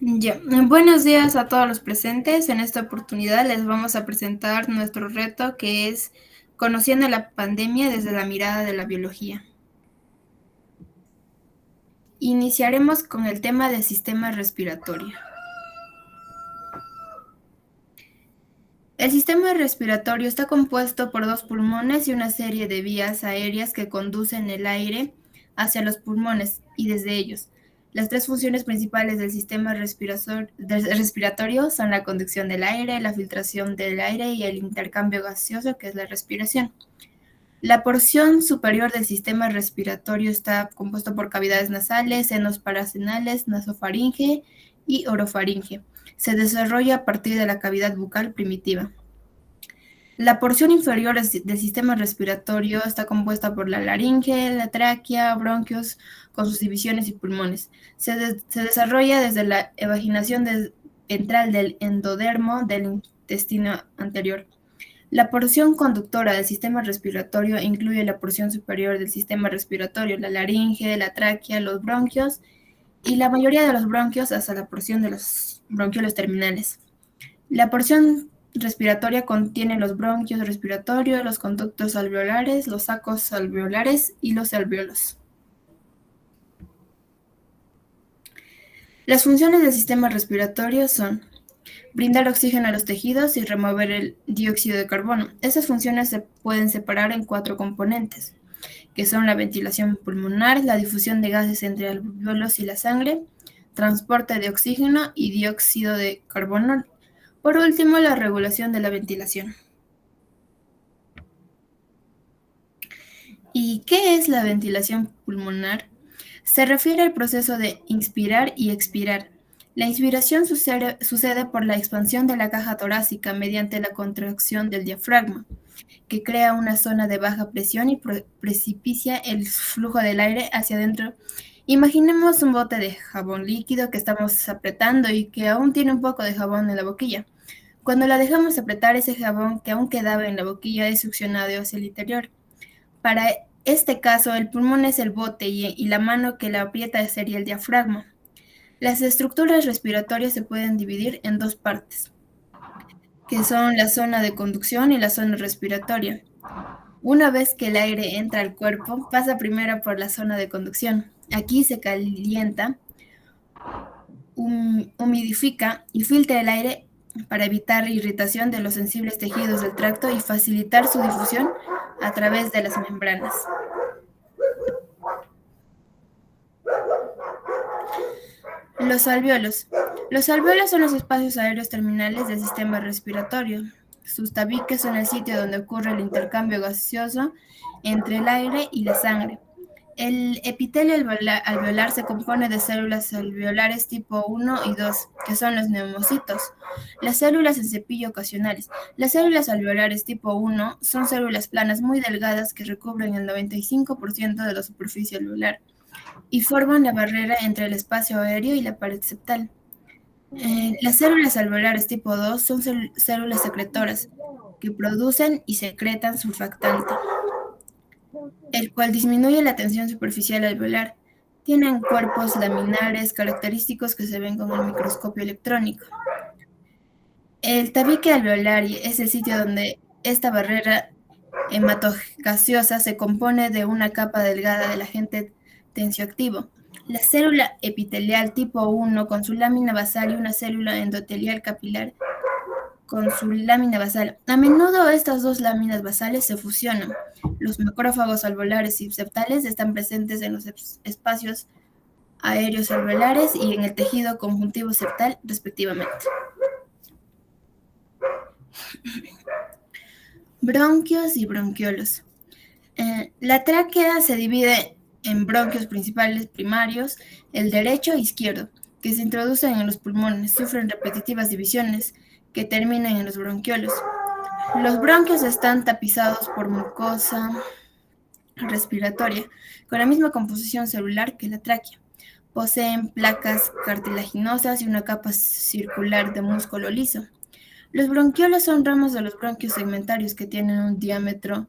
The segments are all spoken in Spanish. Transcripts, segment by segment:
Ya, buenos días a todos los presentes. En esta oportunidad les vamos a presentar nuestro reto que es Conociendo la pandemia desde la mirada de la biología. Iniciaremos con el tema del sistema respiratorio. El sistema respiratorio está compuesto por dos pulmones y una serie de vías aéreas que conducen el aire hacia los pulmones y desde ellos. Las tres funciones principales del sistema respiratorio son la conducción del aire, la filtración del aire y el intercambio gaseoso, que es la respiración. La porción superior del sistema respiratorio está compuesto por cavidades nasales, senos parasenales, nasofaringe y orofaringe. Se desarrolla a partir de la cavidad bucal primitiva. La porción inferior del sistema respiratorio está compuesta por la laringe, la tráquea, bronquios, con sus divisiones y pulmones. Se desarrolla desde la evaginación ventral del endodermo del intestino anterior. La porción conductora del sistema respiratorio incluye la porción superior del sistema respiratorio, la laringe, la tráquea, los bronquios y la mayoría de los bronquios hasta la porción de los bronquiolos terminales. La porción respiratoria contiene los bronquios respiratorios, los conductos alveolares, los sacos alveolares y los alvéolos. Las funciones del sistema respiratorio son brindar oxígeno a los tejidos y remover el dióxido de carbono. Esas funciones se pueden separar en 4 componentes, que son la ventilación pulmonar, la difusión de gases entre alvéolos y la sangre, transporte de oxígeno y dióxido de carbono. Por último, la regulación de la ventilación. ¿Y qué es la ventilación pulmonar? Se refiere al proceso de inspirar y expirar. La inspiración sucede por la expansión de la caja torácica mediante la contracción del diafragma, que crea una zona de baja presión y precipicia el flujo del aire hacia adentro. Imaginemos un bote de jabón líquido que estamos apretando y que aún tiene un poco de jabón en la boquilla. Cuando la dejamos apretar, ese jabón que aún quedaba en la boquilla es succionado hacia el interior. Para este caso, el pulmón es el bote y la mano que la aprieta sería el diafragma. Las estructuras respiratorias se pueden dividir en dos partes, que son la zona de conducción y la zona respiratoria. Una vez que el aire entra al cuerpo, pasa primero por la zona de conducción. Aquí se calienta, humidifica y filtra el aire para evitar irritación de los sensibles tejidos del tracto y facilitar su difusión a través de las membranas. Los alvéolos. Los alvéolos son los espacios aéreos terminales del sistema respiratorio. Sus tabiques son el sitio donde ocurre el intercambio gaseoso entre el aire y la sangre. El epitelio alveolar se compone de células alveolares tipo 1 y 2, que son los neumocitos. Las células en cepillo ocasionales. Las células alveolares tipo 1 son células planas muy delgadas que recubren el 95% de la superficie alveolar y forman la barrera entre el espacio aéreo y la pared septal. Las células alveolares tipo 2 son células secretoras que producen y secretan surfactante, el cual disminuye la tensión superficial alveolar. Tienen cuerpos laminares característicos que se ven con el microscopio electrónico. El tabique alveolar es el sitio donde esta barrera hematogaseosa se compone de una capa delgada del agente tensioactivo. La célula epitelial tipo 1 con su lámina basal y una célula endotelial capilar con su lámina basal. A menudo estas dos láminas basales se fusionan. Los macrófagos alveolares y septales están presentes en los espacios aéreos alveolares y en el tejido conjuntivo septal, respectivamente. Bronquios y bronquiolos. La tráquea se divide en bronquios principales primarios, el derecho e izquierdo, que se introducen en los pulmones, sufren repetitivas divisiones que terminan en los bronquiolos. Los bronquios están tapizados por mucosa respiratoria, con la misma composición celular que la tráquea. Poseen placas cartilaginosas y una capa circular de músculo liso. Los bronquiolos son ramos de los bronquios segmentarios que tienen un diámetro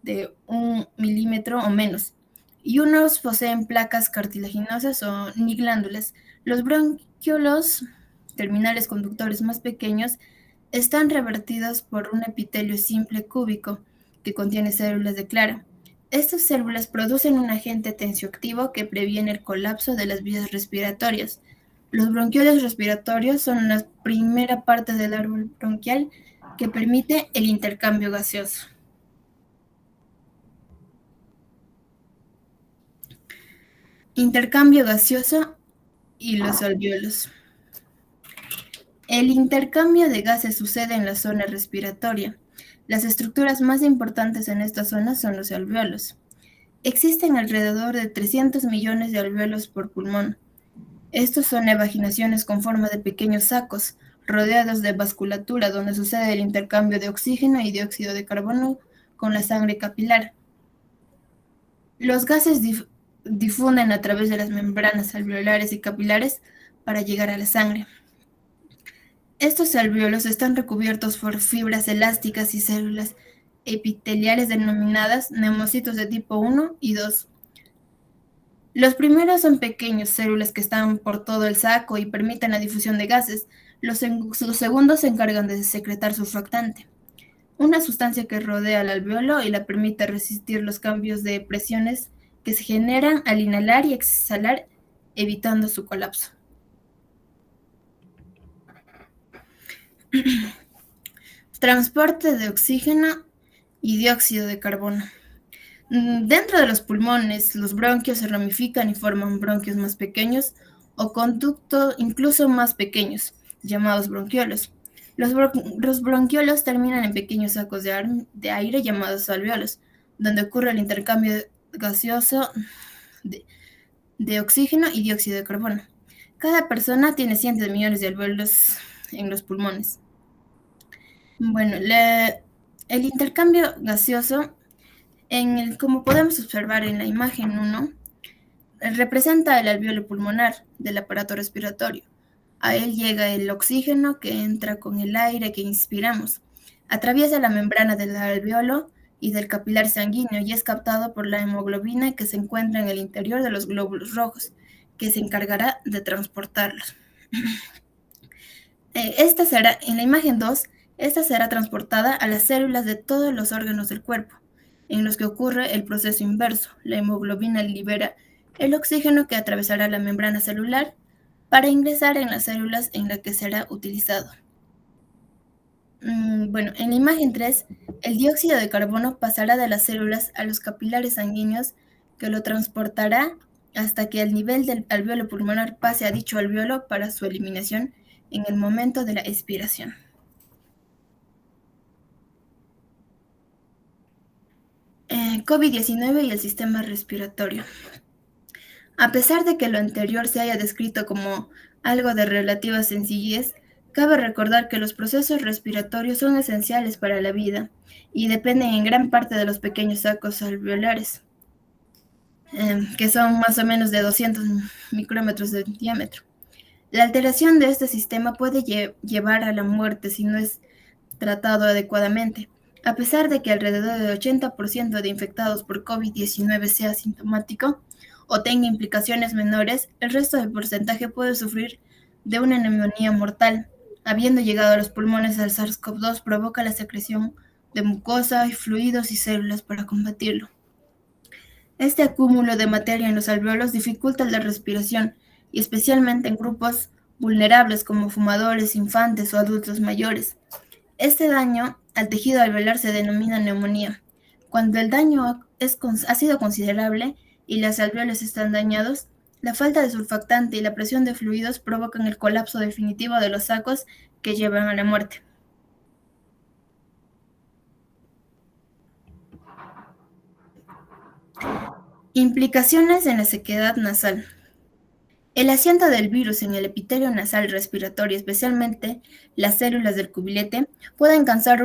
de 1 milímetro o menos y unos poseen placas cartilaginosas o ni glándulas. Los bronquiolos terminales conductores más pequeños están revertidos por un epitelio simple cúbico que contiene células de clara. Estas células producen un agente tensioactivo que previene el colapso de las vías respiratorias. Los bronquiolos respiratorios son la primera parte del árbol bronquial que permite el intercambio gaseoso. Intercambio gaseoso y los alvéolos. El intercambio de gases sucede en la zona respiratoria. Las estructuras más importantes en esta zona son los alvéolos. Existen alrededor de 300 millones de alvéolos por pulmón. Estos son evaginaciones con forma de pequeños sacos, rodeados de vasculatura donde sucede el intercambio de oxígeno y dióxido de carbono con la sangre capilar. Los gases difunden a través de las membranas alveolares y capilares para llegar a la sangre. Estos alvéolos están recubiertos por fibras elásticas y células epiteliales denominadas neumocitos de tipo 1 y 2. Los primeros son pequeñas células que están por todo el saco y permiten la difusión de gases. Los segundos se encargan de secretar surfactante, una sustancia que rodea al alvéolo y la permite resistir los cambios de presiones que se generan al inhalar y exhalar, evitando su colapso. Transporte de oxígeno y dióxido de carbono. Dentro de los pulmones, los bronquios se ramifican y forman bronquios más pequeños o conductos incluso más pequeños, llamados bronquiolos. Los bronquiolos terminan en pequeños sacos de aire llamados alvéolos, donde ocurre el intercambio gaseoso de oxígeno y dióxido de carbono. Cada persona tiene cientos de millones de alvéolos en los pulmones. Bueno, el intercambio gaseoso, como podemos observar en la imagen 1, representa el alvéolo pulmonar del aparato respiratorio. A él llega el oxígeno que entra con el aire que inspiramos. Atraviesa la membrana del alvéolo y del capilar sanguíneo y es captado por la hemoglobina que se encuentra en el interior de los glóbulos rojos, que se encargará de transportarlos. En la imagen 2, esta será transportada a las células de todos los órganos del cuerpo, en los que ocurre el proceso inverso. La hemoglobina libera el oxígeno que atravesará la membrana celular para ingresar en las células en las que será utilizado. Bueno, en la imagen 3, el dióxido de carbono pasará de las células a los capilares sanguíneos que lo transportará hasta que el nivel del alvéolo pulmonar pase a dicho alvéolo para su eliminación en el momento de la expiración. COVID-19 y el sistema respiratorio. A pesar de que lo anterior se haya descrito como algo de relativa sencillez, cabe recordar que los procesos respiratorios son esenciales para la vida y dependen en gran parte de los pequeños sacos alveolares, que son más o menos de 200 micrómetros de diámetro. La alteración de este sistema puede llevar a la muerte si no es tratado adecuadamente. A pesar de que alrededor del 80% de infectados por COVID-19 sea asintomático o tenga implicaciones menores, el resto del porcentaje puede sufrir de una neumonía mortal. Habiendo llegado a los pulmones, el SARS-CoV-2 provoca la secreción de mucosa, fluidos y células para combatirlo. Este acúmulo de materia en los alvéolos dificulta la respiración, y especialmente en grupos vulnerables como fumadores, infantes o adultos mayores. Este daño al tejido alveolar se denomina neumonía. Cuando el daño ha sido considerable y los alvéolos están dañados, la falta de surfactante y la presión de fluidos provocan el colapso definitivo de los sacos que llevan a la muerte. Implicaciones en la sequedad nasal. El asiento del virus en el epitelio nasal respiratorio, especialmente las células del cubilete, pueden causar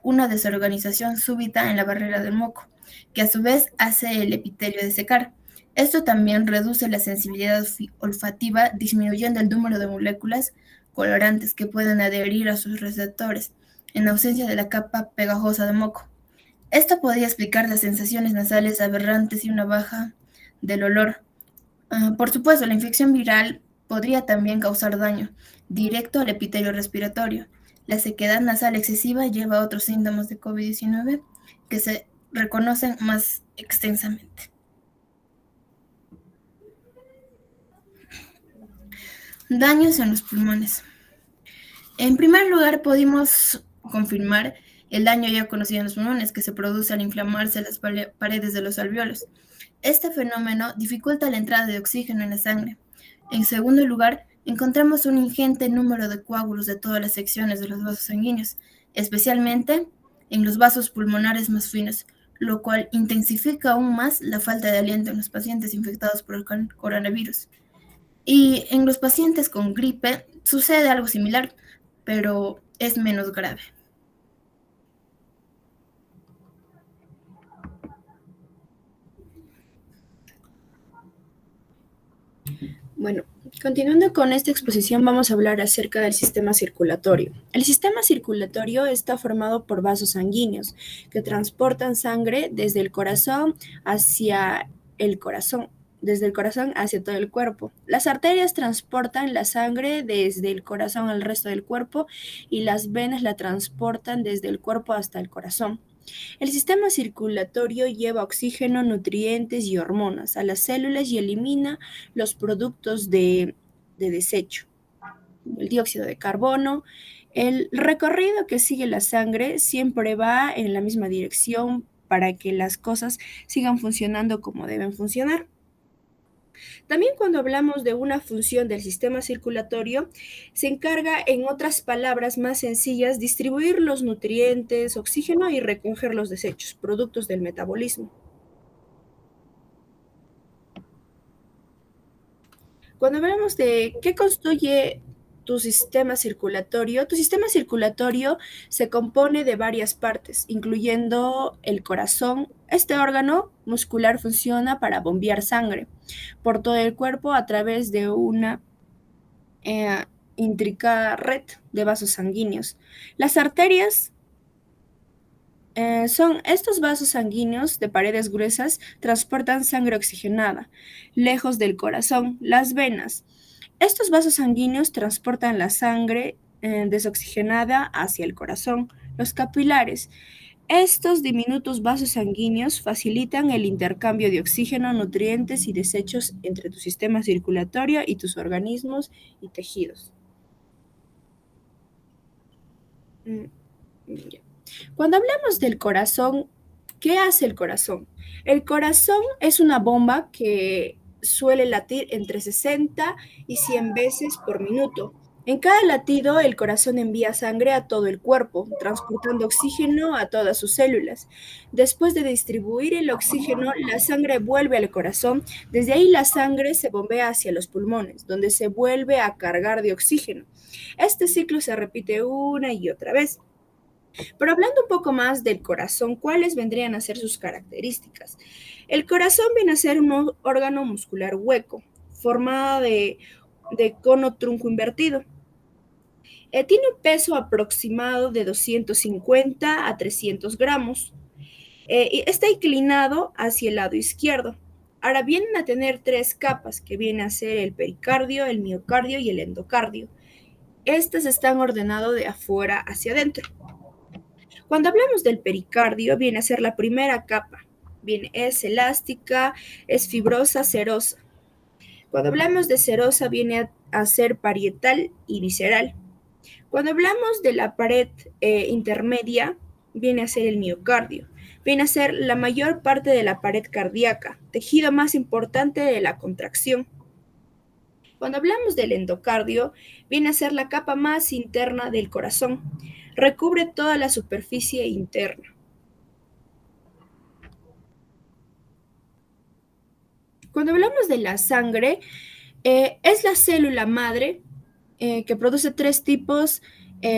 una desorganización súbita en la barrera del moco, que a su vez hace el epitelio desecar. Esto también reduce la sensibilidad olfativa, disminuyendo el número de moléculas colorantes que pueden adherir a sus receptores, en ausencia de la capa pegajosa de moco. Esto podría explicar las sensaciones nasales aberrantes y una baja del olor. Por supuesto, la infección viral podría también causar daño directo al epitelio respiratorio. La sequedad nasal excesiva lleva a otros síntomas de COVID-19 que se reconocen más extensamente. Daños en los pulmones. En primer lugar, pudimos confirmar el daño ya conocido en los pulmones que se produce al inflamarse las paredes de los alveolos. Este fenómeno dificulta la entrada de oxígeno en la sangre. En segundo lugar, encontramos un ingente número de coágulos de todas las secciones de los vasos sanguíneos, especialmente en los vasos pulmonares más finos, lo cual intensifica aún más la falta de aliento en los pacientes infectados por el coronavirus. Y en los pacientes con gripe sucede algo similar, pero es menos grave. Bueno, continuando con esta exposición vamos a hablar acerca del sistema circulatorio. El sistema circulatorio está formado por vasos sanguíneos que transportan sangre desde el corazón hacia el corazón, desde el corazón hacia todo el cuerpo. Las arterias transportan la sangre desde el corazón al resto del cuerpo y las venas la transportan desde el cuerpo hasta el corazón. El sistema circulatorio lleva oxígeno, nutrientes y hormonas a las células y elimina los productos de desecho, el dióxido de carbono. El recorrido que sigue la sangre siempre va en la misma dirección para que las cosas sigan funcionando como deben funcionar. También cuando hablamos de una función del sistema circulatorio, se encarga, en otras palabras más sencillas, distribuir los nutrientes, oxígeno y recoger los desechos, productos del metabolismo. Cuando hablamos de qué construye tu sistema circulatorio se compone de varias partes, incluyendo el corazón. Este órgano muscular funciona para bombear sangre por todo el cuerpo a través de una eh, intricada red de vasos sanguíneos. Las arterias son estos vasos sanguíneos de paredes gruesas, transportan sangre oxigenada lejos del corazón. Las venas. Estos vasos sanguíneos transportan la sangre desoxigenada hacia el corazón. Los capilares. Estos diminutos vasos sanguíneos facilitan el intercambio de oxígeno, nutrientes y desechos entre tu sistema circulatorio y tus organismos y tejidos. Cuando hablamos del corazón, ¿qué hace el corazón? El corazón es una bomba que suele latir entre 60 y 100 veces por minuto. En cada latido, el corazón envía sangre a todo el cuerpo, transportando oxígeno a todas sus células. Después de distribuir el oxígeno, la sangre vuelve al corazón. Desde ahí la sangre se bombea hacia los pulmones, donde se vuelve a cargar de oxígeno. Este ciclo se repite una y otra vez. Pero hablando un poco más del corazón, ¿cuáles vendrían a ser sus características? El corazón viene a ser un órgano muscular hueco, formado de cono trunco invertido. Tiene un peso aproximado de 250 a 300 gramos. Y está inclinado hacia el lado izquierdo. Ahora vienen a tener tres capas, que vienen a ser el pericardio, el miocardio y el endocardio. Estas están ordenados de afuera hacia adentro. Cuando hablamos del pericardio, viene a ser la primera capa. Bien, es elástica, es fibrosa, serosa. Cuando hablamos de serosa, viene a ser parietal y visceral. Cuando hablamos de la pared intermedia, viene a ser el miocardio. Viene a ser la mayor parte de la pared cardíaca, tejido más importante de la contracción. Cuando hablamos del endocardio, viene a ser la capa más interna del corazón. Recubre toda la superficie interna. Cuando hablamos de la sangre, es la célula madre que produce tres tipos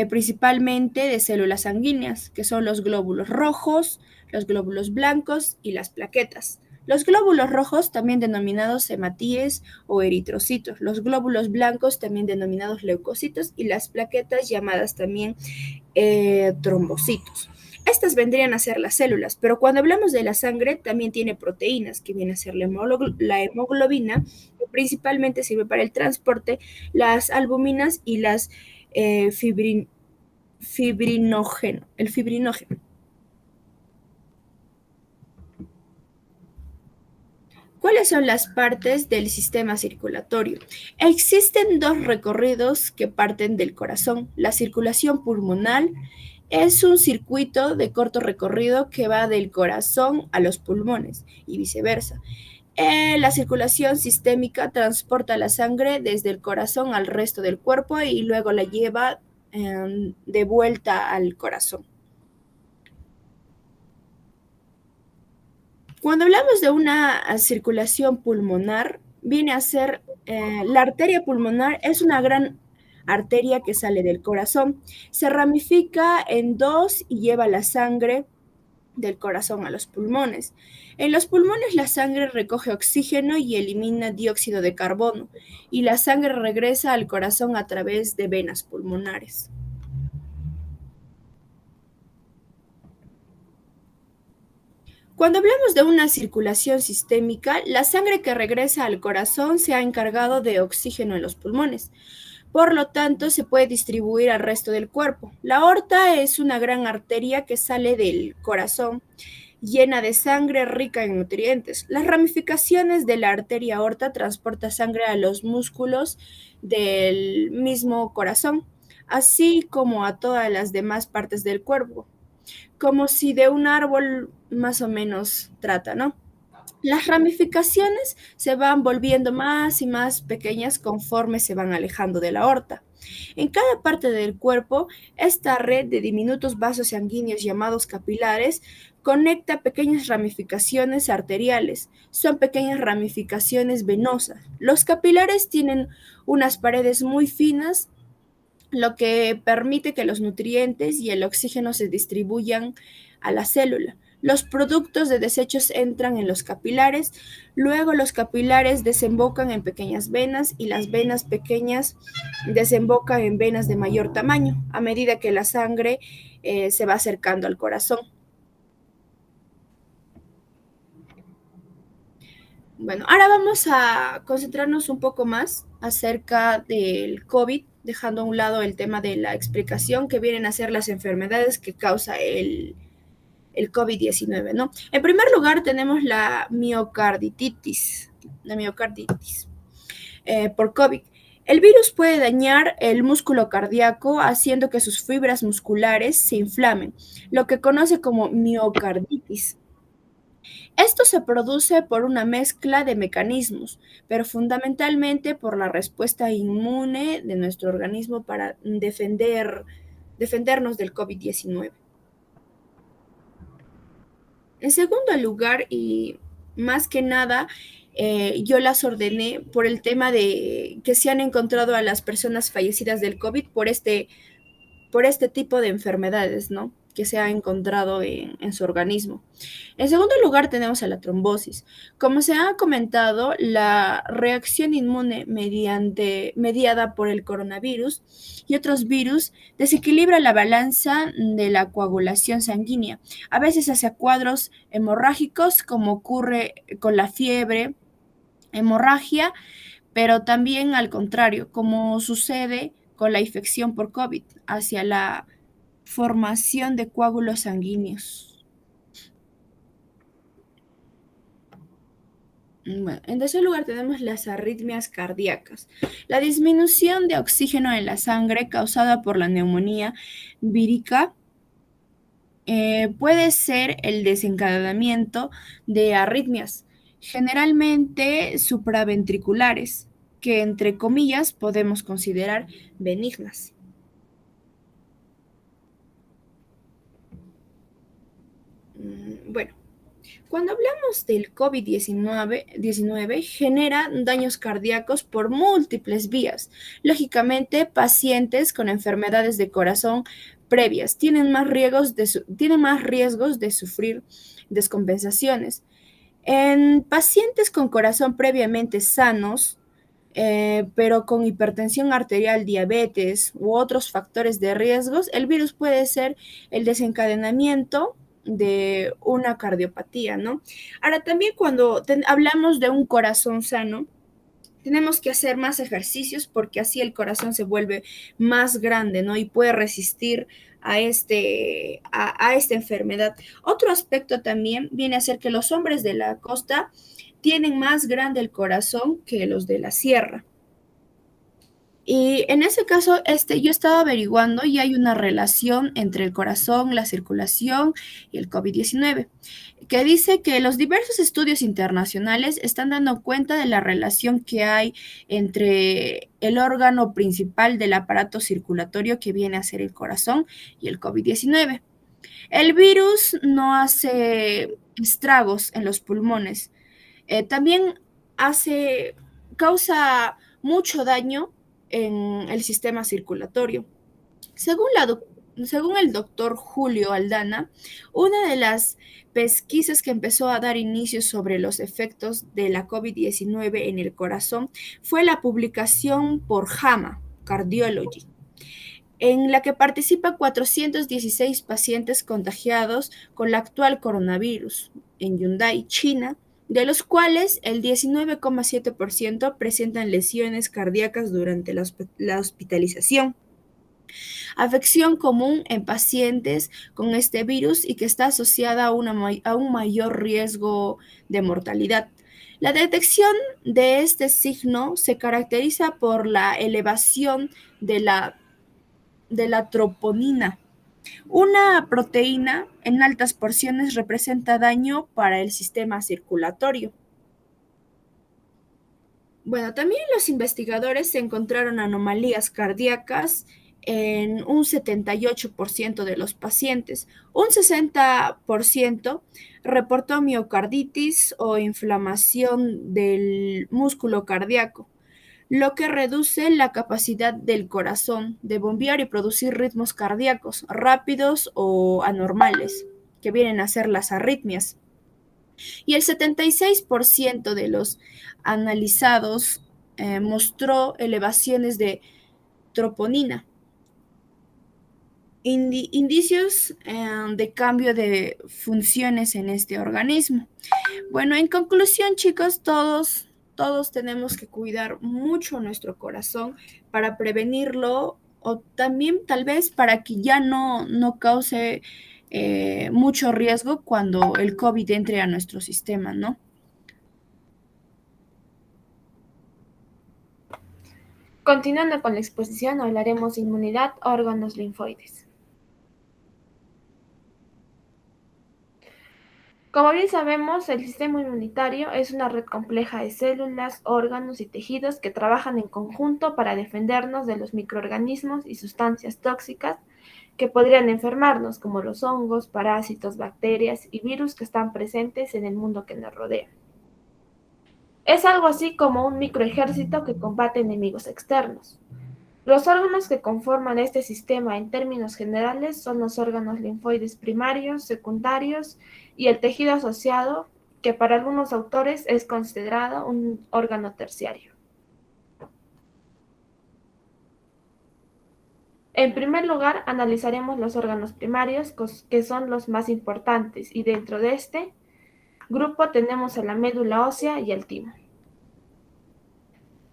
principalmente de células sanguíneas, que son los glóbulos rojos, los glóbulos blancos y las plaquetas. Los glóbulos rojos, también denominados hematíes o eritrocitos, los glóbulos blancos, también denominados leucocitos, y las plaquetas, llamadas también trombocitos. Estas vendrían a ser las células, pero cuando hablamos de la sangre también tiene proteínas, que viene a ser la hemoglobina, que principalmente sirve para el transporte, las albuminas y las fibrinógeno, el fibrinógeno. ¿Cuáles son las partes del sistema circulatorio? Existen dos recorridos que parten del corazón. La circulación pulmonar es un circuito de corto recorrido que va del corazón a los pulmones y viceversa. La circulación sistémica transporta la sangre desde el corazón al resto del cuerpo y luego la lleva de vuelta al corazón. Cuando hablamos de una circulación pulmonar, viene a ser la arteria pulmonar es una gran arteria que sale del corazón, se ramifica en dos y lleva la sangre del corazón a los pulmones. En los pulmones la sangre recoge oxígeno y elimina dióxido de carbono, y la sangre regresa al corazón a través de venas pulmonares. Cuando hablamos de una circulación sistémica, la sangre que regresa al corazón se ha encargado de oxígeno en los pulmones. Por lo tanto, se puede distribuir al resto del cuerpo. La aorta es una gran arteria que sale del corazón, llena de sangre rica en nutrientes. Las ramificaciones de la arteria aorta transportan sangre a los músculos del mismo corazón, así como a todas las demás partes del cuerpo, como si de un árbol más o menos trata, ¿no? Las ramificaciones se van volviendo más y más pequeñas conforme se van alejando de la aorta. En cada parte del cuerpo, esta red de diminutos vasos sanguíneos llamados capilares conecta pequeñas ramificaciones arteriales. Son pequeñas ramificaciones venosas. Los capilares tienen unas paredes muy finas, lo que permite que los nutrientes y el oxígeno se distribuyan a la célula. Los productos de desechos entran en los capilares, luego los capilares desembocan en pequeñas venas y las venas pequeñas desembocan en venas de mayor tamaño a medida que la sangre se va acercando al corazón. Bueno, ahora vamos a concentrarnos un poco más acerca del COVID, dejando a un lado el tema de la explicación que vienen a ser las enfermedades que causa el COVID-19, ¿no? En primer lugar tenemos la miocarditis por COVID. El virus puede dañar el músculo cardíaco haciendo que sus fibras musculares se inflamen, lo que conoce como miocarditis. Esto se produce por una mezcla de mecanismos, pero fundamentalmente por la respuesta inmune de nuestro organismo para defendernos del COVID-19. En segundo lugar, y más que nada, yo las ordené por el tema de que se han encontrado a las personas fallecidas del COVID por este tipo de enfermedades, ¿no? Que se ha encontrado en su organismo. En segundo lugar, tenemos a la trombosis. Como se ha comentado, la reacción inmune mediada por el coronavirus y otros virus desequilibra la balanza de la coagulación sanguínea, a veces hacia cuadros hemorrágicos, como ocurre con la fiebre, hemorragia, pero también al contrario, como sucede con la infección por COVID, hacia la formación de coágulos sanguíneos. Bueno, en tercer lugar tenemos las arritmias cardíacas. La disminución de oxígeno en la sangre causada por la neumonía vírica puede ser el desencadenamiento de arritmias, generalmente supraventriculares, que entre comillas podemos considerar benignas. Bueno, cuando hablamos del COVID-19, genera daños cardíacos por múltiples vías. Lógicamente, pacientes con enfermedades de corazón previas tienen más riesgos de sufrir descompensaciones. En pacientes con corazón previamente sanos, pero con hipertensión arterial, diabetes u otros factores de riesgos, el virus puede ser el desencadenamiento de una cardiopatía, ¿no? Ahora, también cuando hablamos de un corazón sano, tenemos que hacer más ejercicios porque así el corazón se vuelve más grande, ¿no? Y puede resistir a esta enfermedad. Otro aspecto también viene a ser que los hombres de la costa tienen más grande el corazón que los de la sierra. Y en ese caso, yo estaba averiguando y hay una relación entre el corazón, la circulación y el COVID-19, que dice que los diversos estudios internacionales están dando cuenta de la relación que hay entre el órgano principal del aparato circulatorio que viene a ser el corazón y el COVID-19. El virus no hace estragos en los pulmones, también hace, causa mucho daño en el sistema circulatorio. Según, según el doctor Julio Aldana, una de las pesquisas que empezó a dar inicio sobre los efectos de la COVID-19 en el corazón fue la publicación por JAMA Cardiology, en la que participan 416 pacientes contagiados con la actual coronavirus en Hyundai, China, de los cuales el 19,7% presentan lesiones cardíacas durante la hospitalización. Afección común en pacientes con este virus y que está asociada a un mayor riesgo de mortalidad. La detección de este signo se caracteriza por la elevación de la troponina. Una proteína en altas porciones representa daño para el sistema circulatorio. Bueno, también los investigadores encontraron anomalías cardíacas en un 78% de los pacientes. Un 60% reportó miocarditis o inflamación del músculo cardíaco, lo que reduce la capacidad del corazón de bombear y producir ritmos cardíacos rápidos o anormales, que vienen a ser las arritmias. Y el 76% de los analizados mostró elevaciones de troponina, indicios de cambio de funciones en este organismo. Bueno, en conclusión, chicos, todos tenemos que cuidar mucho nuestro corazón para prevenirlo o también tal vez para que ya no cause mucho riesgo cuando el COVID entre a nuestro sistema, ¿no? Continuando con la exposición, hablaremos de inmunidad, órganos linfoides. Como bien sabemos, el sistema inmunitario es una red compleja de células, órganos y tejidos que trabajan en conjunto para defendernos de los microorganismos y sustancias tóxicas que podrían enfermarnos, como los hongos, parásitos, bacterias y virus que están presentes en el mundo que nos rodea. Es algo así como un microejército que combate enemigos externos. Los órganos que conforman este sistema en términos generales son los órganos linfoides primarios, secundarios y el tejido asociado, que para algunos autores es considerado un órgano terciario. En primer lugar, analizaremos los órganos primarios, que son los más importantes, y dentro de este grupo tenemos a la médula ósea y el timo.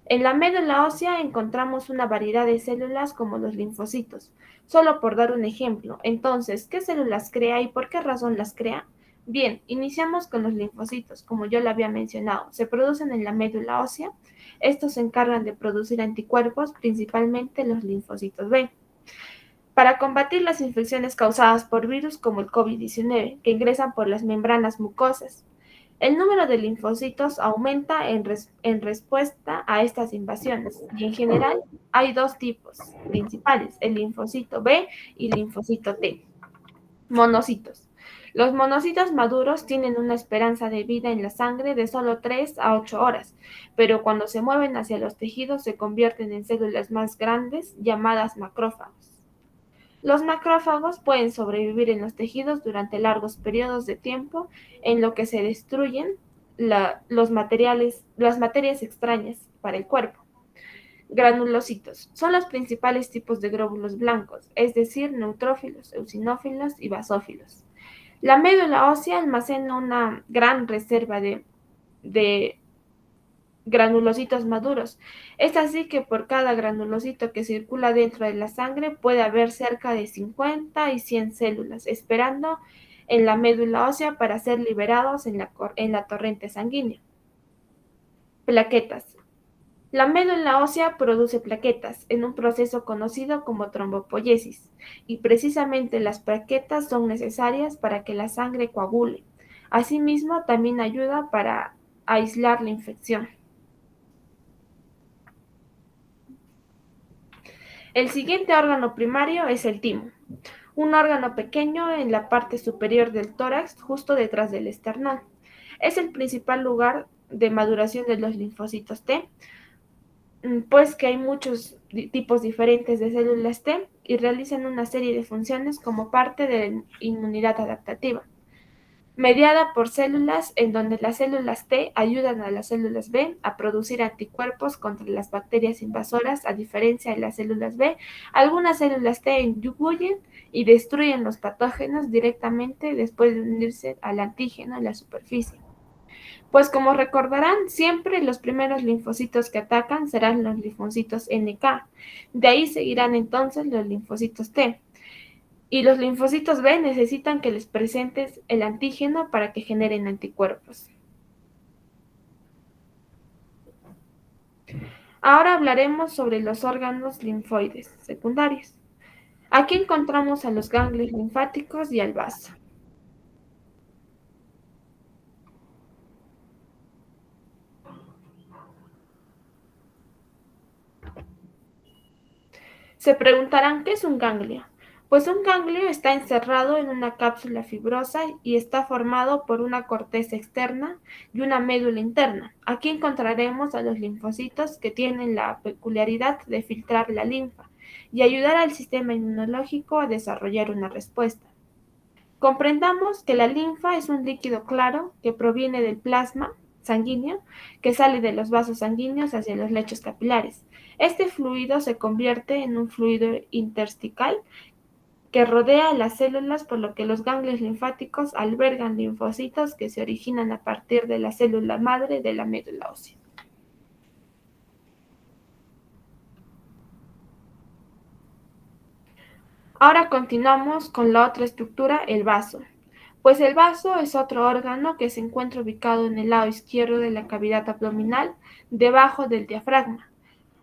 En la médula ósea encontramos una variedad de células como los linfocitos, solo por dar un ejemplo. Entonces, ¿qué células crea y por qué razón las crea? Bien, iniciamos con los linfocitos, como yo lo había mencionado. Se producen en la médula ósea. Estos se encargan de producir anticuerpos, principalmente los linfocitos B, para combatir las infecciones causadas por virus como el COVID-19, que ingresan por las membranas mucosas. El número de linfocitos aumenta en respuesta a estas invasiones y en general hay dos tipos principales, el linfocito B y el linfocito T. Monocitos. Los monocitos maduros tienen una esperanza de vida en la sangre de solo 3 a 8 horas, pero cuando se mueven hacia los tejidos se convierten en células más grandes llamadas macrófagos. Los macrófagos pueden sobrevivir en los tejidos durante largos periodos de tiempo, en lo que se destruyen las materias extrañas para el cuerpo. Granulocitos son los principales tipos de glóbulos blancos, es decir, neutrófilos, eosinófilos y basófilos. La médula ósea almacena una gran reserva de granulocitos maduros. Es así que por cada granulocito que circula dentro de la sangre puede haber cerca de 50 y 100 células esperando en la médula ósea para ser liberados en la torrente sanguínea. Plaquetas. La médula ósea produce plaquetas en un proceso conocido como trombopoyesis, y precisamente las plaquetas son necesarias para que la sangre coagule. Asimismo, también ayuda para aislar la infección. El siguiente órgano primario es el timo, un órgano pequeño en la parte superior del tórax, justo detrás del esternón. Es el principal lugar de maduración de los linfocitos T, pues que hay muchos tipos diferentes de células T y realizan una serie de funciones como parte de la inmunidad adaptativa, mediada por células en donde las células T ayudan a las células B a producir anticuerpos contra las bacterias invasoras. A diferencia de las células B, algunas células T huyen y destruyen los patógenos directamente después de unirse al antígeno en la superficie. Pues como recordarán, siempre los primeros linfocitos que atacan serán los linfocitos NK. De ahí seguirán entonces los linfocitos T. Y los linfocitos B necesitan que les presentes el antígeno para que generen anticuerpos. Ahora hablaremos sobre los órganos linfoides secundarios. Aquí encontramos a los ganglios linfáticos y al vaso. Se preguntarán, ¿qué es un ganglio? Pues un ganglio está encerrado en una cápsula fibrosa y está formado por una corteza externa y una médula interna. Aquí encontraremos a los linfocitos que tienen la peculiaridad de filtrar la linfa y ayudar al sistema inmunológico a desarrollar una respuesta. Comprendamos que la linfa es un líquido claro que proviene del plasma sanguíneo que sale de los vasos sanguíneos hacia los lechos capilares. Este fluido se convierte en un fluido intersticial que rodea a las células, por lo que los ganglios linfáticos albergan linfocitos que se originan a partir de la célula madre de la médula ósea. Ahora continuamos con la otra estructura, el vaso. Pues el vaso es otro órgano que se encuentra ubicado en el lado izquierdo de la cavidad abdominal, debajo del diafragma.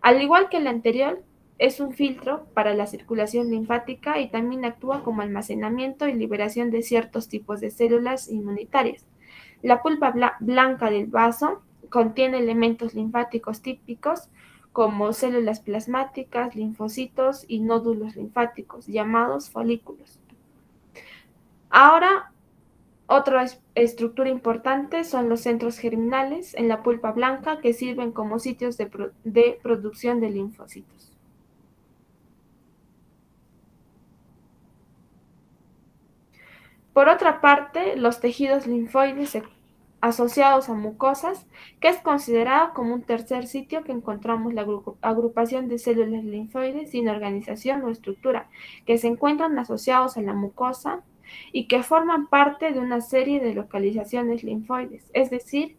Al igual que el anterior, es un filtro para la circulación linfática y también actúa como almacenamiento y liberación de ciertos tipos de células inmunitarias. La pulpa blanca del vaso contiene elementos linfáticos típicos como células plasmáticas, linfocitos y nódulos linfáticos, llamados folículos. Ahora, otra estructura importante son los centros germinales en la pulpa blanca que sirven como sitios de producción de linfocitos. Por otra parte, los tejidos linfoides asociados a mucosas, que es considerado como un tercer sitio que encontramos la agrupación de células linfoides sin organización o estructura, que se encuentran asociados a la mucosa y que forman parte de una serie de localizaciones linfoides, es decir,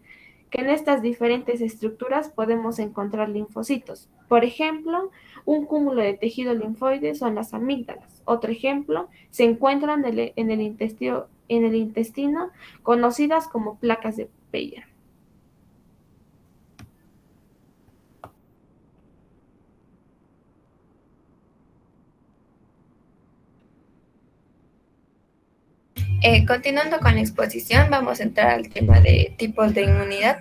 que en estas diferentes estructuras podemos encontrar linfocitos. Por ejemplo, un cúmulo de tejido linfoide son las amígdalas. Otro ejemplo, se encuentran en el intestino conocidas como placas de Peyer. Continuando con la exposición, vamos a entrar al tema de tipos de inmunidad.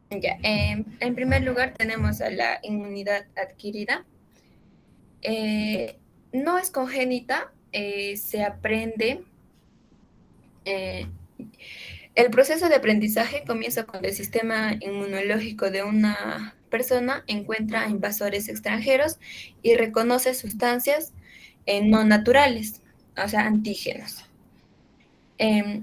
Ya, en primer lugar tenemos a la inmunidad adquirida. No es congénita, se aprende. El proceso de aprendizaje comienza cuando el sistema inmunológico de una persona encuentra invasores extranjeros y reconoce sustancias no naturales, o sea, antígenos.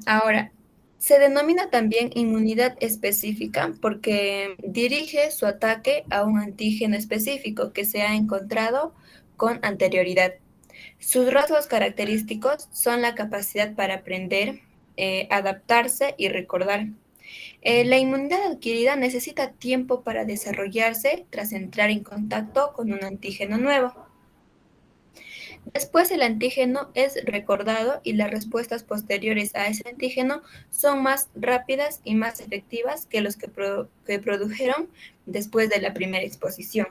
Ahora, se denomina también inmunidad específica porque dirige su ataque a un antígeno específico que se ha encontrado con anterioridad. Sus rasgos característicos son la capacidad para aprender, adaptarse y recordar. La inmunidad adquirida necesita tiempo para desarrollarse tras entrar en contacto con un antígeno nuevo. Después el antígeno es recordado y las respuestas posteriores a ese antígeno son más rápidas y más efectivas que los que produjeron después de la primera exposición.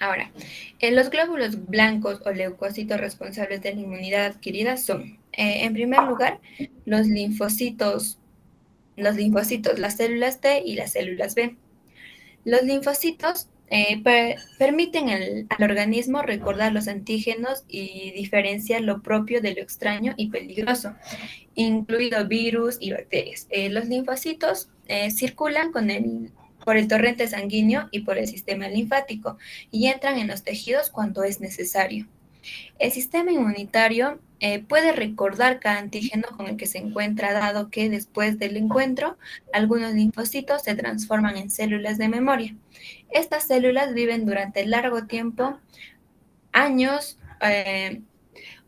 Ahora, los glóbulos blancos o leucocitos responsables de la inmunidad adquirida son, en primer lugar, los linfocitos, las células T y las células B. Los linfocitos permiten al organismo recordar los antígenos y diferenciar lo propio de lo extraño y peligroso, incluido virus y bacterias. Los linfocitos circulan por el torrente sanguíneo y por el sistema linfático y entran en los tejidos cuando es necesario. El sistema inmunitario puede recordar cada antígeno con el que se encuentra, dado que después del encuentro, algunos linfocitos se transforman en células de memoria. Estas células viven durante largo tiempo, años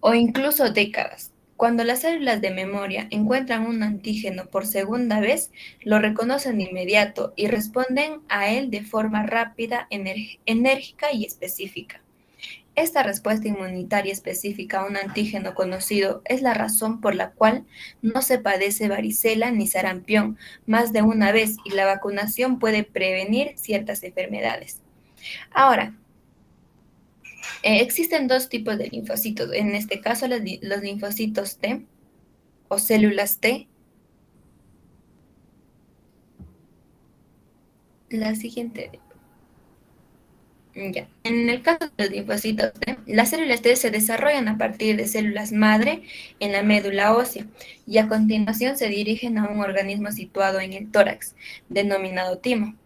o incluso décadas. Cuando las células de memoria encuentran un antígeno por segunda vez, lo reconocen de inmediato y responden a él de forma rápida, enérgica y específica. Esta respuesta inmunitaria específica a un antígeno conocido es la razón por la cual no se padece varicela ni sarampión más de una vez y la vacunación puede prevenir ciertas enfermedades. Ahora, existen dos tipos de linfocitos, en este caso los linfocitos T o células T. La siguiente. Ya. En el caso de los linfocitos T, las células T se desarrollan a partir de células madre en la médula ósea y a continuación se dirigen a un organismo situado en el tórax, denominado timo.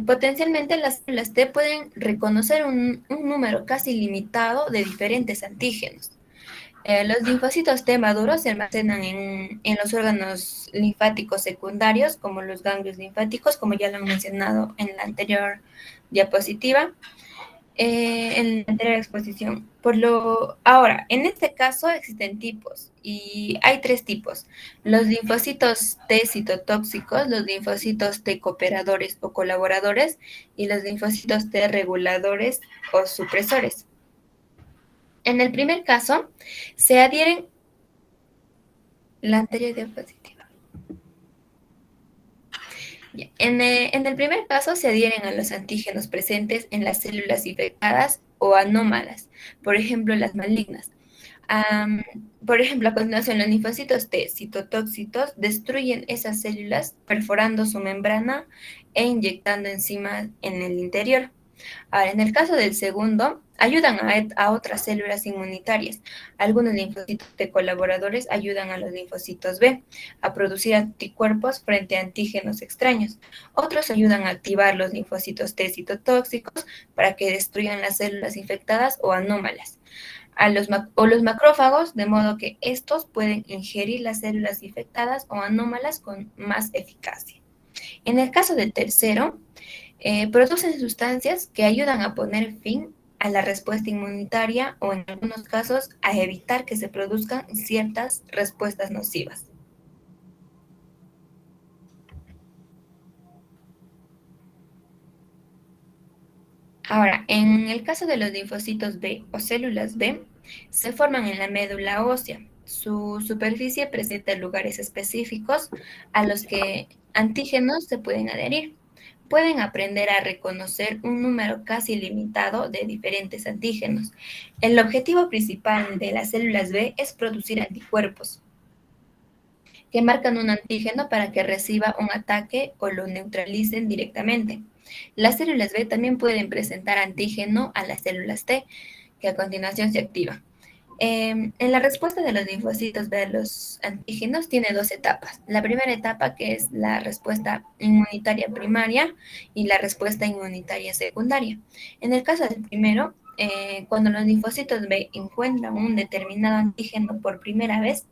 Potencialmente las células T pueden reconocer un número casi ilimitado de diferentes antígenos. Los linfocitos T maduros se almacenan en los órganos linfáticos secundarios, como los ganglios linfáticos, como ya lo han mencionado en la anterior diapositiva, en la anterior exposición. Ahora, en este caso existen tipos, y hay tres tipos: los linfocitos T citotóxicos, los linfocitos T cooperadores o colaboradores, y los linfocitos T reguladores o supresores. En el primer caso, se adhieren la anterior diapositiva. En el primer caso se adhieren a los antígenos presentes en las células infectadas o anómalas, por ejemplo, las malignas. Por ejemplo, a continuación, los linfocitos T citotóxicos destruyen esas células perforando su membrana e inyectando enzimas en el interior. Ahora, en el caso del segundo, ayudan a otras células inmunitarias. Algunos linfocitos T colaboradores ayudan a los linfocitos B a producir anticuerpos frente a antígenos extraños. Otros ayudan a activar los linfocitos T citotóxicos para que destruyan las células infectadas o anómalas. Los macrófagos, de modo que estos pueden ingerir las células infectadas o anómalas con más eficacia. En el caso del tercero, producen sustancias que ayudan a poner fin a la respuesta inmunitaria o en algunos casos a evitar que se produzcan ciertas respuestas nocivas. Ahora, en el caso de los linfocitos B o células B, se forman en la médula ósea. Su superficie presenta lugares específicos a los que antígenos se pueden adherir. Pueden aprender a reconocer un número casi limitado de diferentes antígenos. El objetivo principal de las células B es producir anticuerpos que marcan un antígeno para que reciba un ataque o lo neutralicen directamente. Las células B también pueden presentar antígeno a las células T, que a continuación se activa. En la respuesta de los linfocitos B a los antígenos tiene dos etapas. La primera etapa, que es la respuesta inmunitaria primaria, y la respuesta inmunitaria secundaria. En el caso del primero, cuando los linfocitos B encuentran un determinado antígeno por primera vez,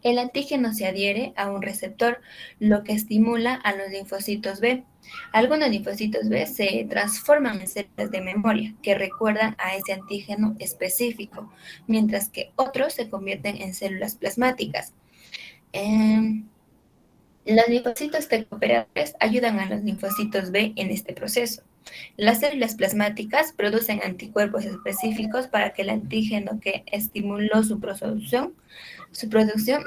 el antígeno se adhiere a un receptor, lo que estimula a los linfocitos B. Algunos linfocitos B se transforman en células de memoria que recuerdan a ese antígeno específico, mientras que otros se convierten en células plasmáticas. Los linfocitos T cooperadores ayudan a los linfocitos B en este proceso. Las células plasmáticas producen anticuerpos específicos para que el antígeno que estimuló su producción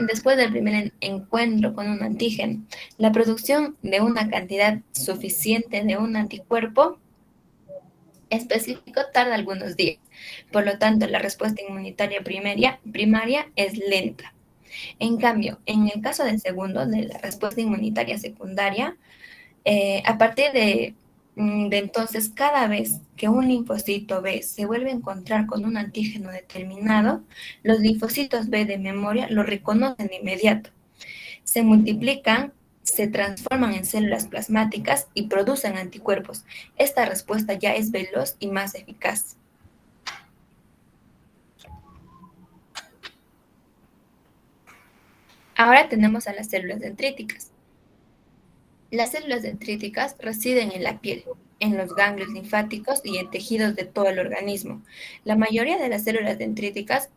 después del primer encuentro con un antígeno. La producción de una cantidad suficiente de un anticuerpo específico tarda algunos días. Por lo tanto, la respuesta inmunitaria primaria es lenta. En cambio, en el caso del segundo, de la respuesta inmunitaria secundaria, a partir de entonces, cada vez que un linfocito B se vuelve a encontrar con un antígeno determinado, los linfocitos B de memoria lo reconocen de inmediato. Se multiplican, se transforman en células plasmáticas y producen anticuerpos. Esta respuesta ya es veloz y más eficaz. Ahora tenemos a las células dendríticas. Las células dendríticas residen en la piel, en los ganglios linfáticos y en tejidos de todo el organismo. La mayoría de las células dendríticas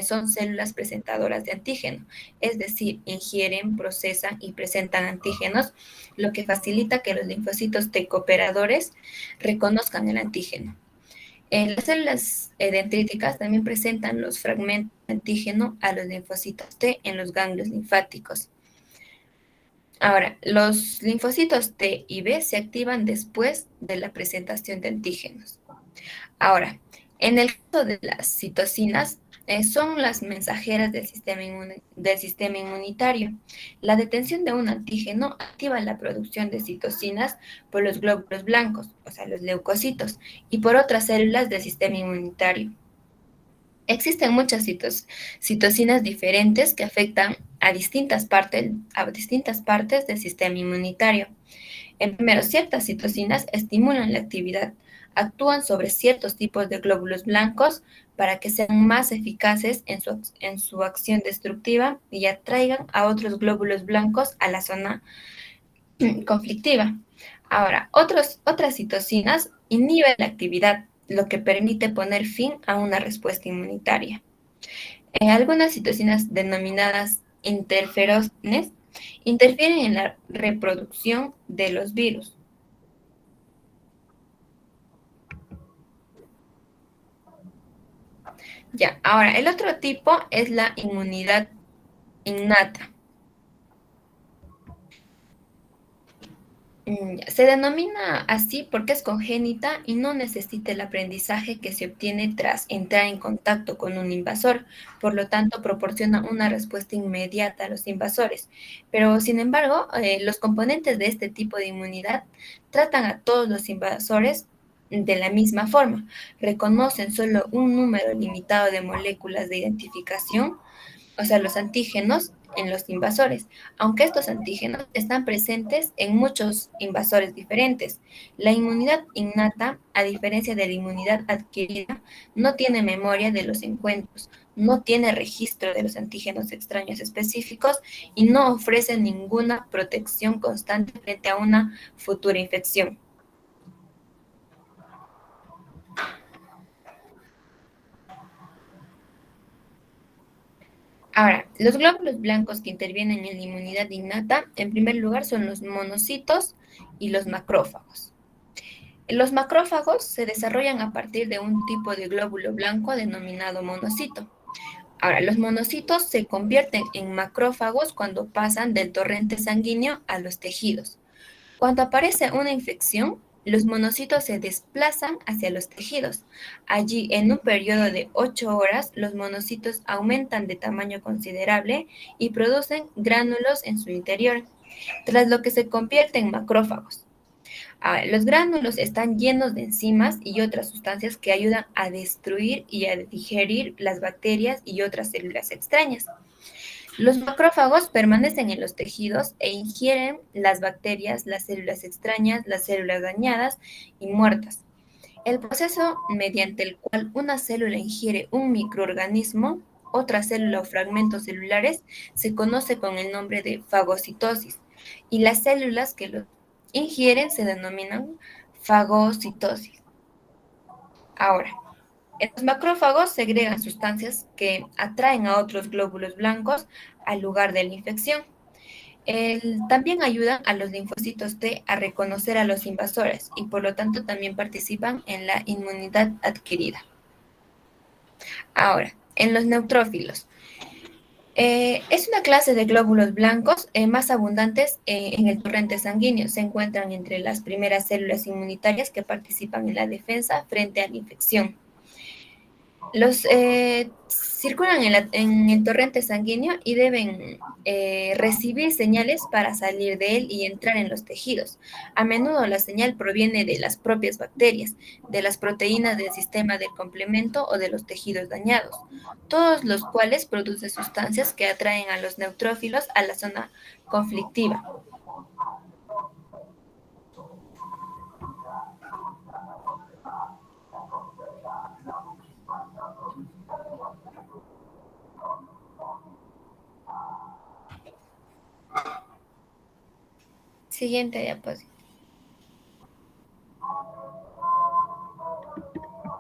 son células presentadoras de antígeno, es decir, ingieren, procesan y presentan antígenos, lo que facilita que los linfocitos T cooperadores reconozcan el antígeno. Las células dendríticas también presentan los fragmentos de antígeno a los linfocitos T en los ganglios linfáticos. Ahora, los linfocitos T y B se activan después de la presentación de antígenos. Ahora, en el caso de las citocinas, son las mensajeras del sistema inmunitario. La detención de un antígeno activa la producción de citocinas por los glóbulos blancos, o sea, los leucocitos, y por otras células del sistema inmunitario. Existen muchas citocinas diferentes que afectan a distintas partes del sistema inmunitario. En primero, ciertas citocinas estimulan la actividad, actúan sobre ciertos tipos de glóbulos blancos para que sean más eficaces en su acción destructiva y atraigan a otros glóbulos blancos a la zona conflictiva. Ahora, otras citocinas inhiben la actividad, lo que permite poner fin a una respuesta inmunitaria. Algunas citocinas denominadas interferones interfieren en la reproducción de los virus. Ya, ahora, el otro tipo es la inmunidad innata. Se denomina así porque es congénita y no necesita el aprendizaje que se obtiene tras entrar en contacto con un invasor, por lo tanto proporciona una respuesta inmediata a los invasores. Pero, sin embargo, los componentes de este tipo de inmunidad tratan a todos los invasores de la misma forma. Reconocen solo un número limitado de moléculas de identificación, o sea, los antígenos en los invasores, aunque estos antígenos están presentes en muchos invasores diferentes. La inmunidad innata, a diferencia de la inmunidad adquirida, no tiene memoria de los encuentros, no tiene registro de los antígenos extraños específicos y no ofrece ninguna protección constante frente a una futura infección. Ahora, los glóbulos blancos que intervienen en la inmunidad innata, en primer lugar, son los monocitos y los macrófagos. Los macrófagos se desarrollan a partir de un tipo de glóbulo blanco denominado monocito. Ahora, los monocitos se convierten en macrófagos cuando pasan del torrente sanguíneo a los tejidos. Cuando aparece una infección, los monocitos se desplazan hacia los tejidos. Allí, en un periodo de 8 horas, los monocitos aumentan de tamaño considerable y producen gránulos en su interior, tras lo que se convierte en macrófagos. Ahora, los gránulos están llenos de enzimas y otras sustancias que ayudan a destruir y a digerir las bacterias y otras células extrañas. Los macrófagos permanecen en los tejidos e ingieren las bacterias, las células extrañas, las células dañadas y muertas. El proceso mediante el cual una célula ingiere un microorganismo, otra célula o fragmentos celulares, se conoce con el nombre de fagocitosis, y las células que los ingieren se denominan fagocitosis. Ahora, los macrófagos segregan sustancias que atraen a otros glóbulos blancos al lugar de la infección. También ayudan a los linfocitos T a reconocer a los invasores y por lo tanto también participan en la inmunidad adquirida. Ahora, en los neutrófilos. Es una clase de glóbulos blancos más abundantes en el torrente sanguíneo. Se encuentran entre las primeras células inmunitarias que participan en la defensa frente a la infección. Los circulan en el torrente sanguíneo y deben recibir señales para salir de él y entrar en los tejidos. A menudo la señal proviene de las propias bacterias, de las proteínas del sistema del complemento o de los tejidos dañados, todos los cuales producen sustancias que atraen a los neutrófilos a la zona conflictiva. Siguiente diapositiva.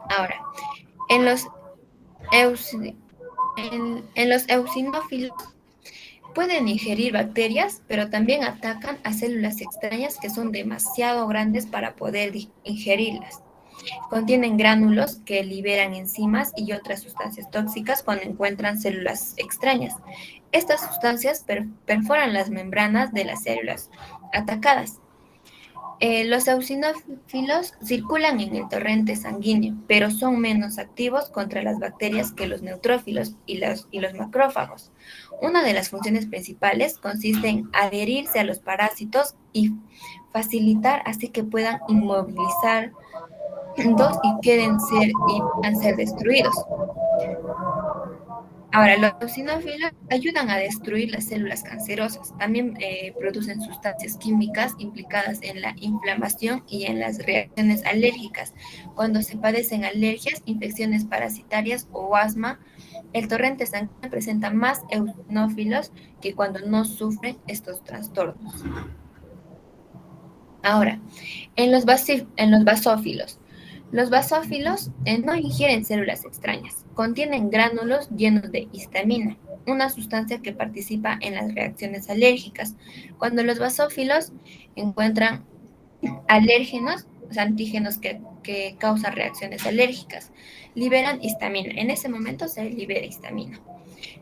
Ahora, en los eosinófilos pueden ingerir bacterias, pero también atacan a células extrañas que son demasiado grandes para poder ingerirlas. Contienen gránulos que liberan enzimas y otras sustancias tóxicas cuando encuentran células extrañas. Estas sustancias perforan las membranas de las células atacadas. Los eosinófilos circulan en el torrente sanguíneo, pero son menos activos contra las bacterias que los neutrófilos y los macrófagos. Una de las funciones principales consiste en adherirse a los parásitos y facilitar así que puedan inmovilizar y puedan ser destruidos. Ahora, los eosinófilos ayudan a destruir las células cancerosas. También producen sustancias químicas implicadas en la inflamación y en las reacciones alérgicas. Cuando se padecen alergias, infecciones parasitarias o asma, el torrente sanguíneo presenta más eosinófilos que cuando no sufren estos trastornos. Ahora, en los basófilos. Los basófilos no ingieren células extrañas, contienen gránulos llenos de histamina, una sustancia que participa en las reacciones alérgicas. Cuando los basófilos encuentran alérgenos, o sea, antígenos que causan reacciones alérgicas, liberan histamina. En ese momento se libera histamina.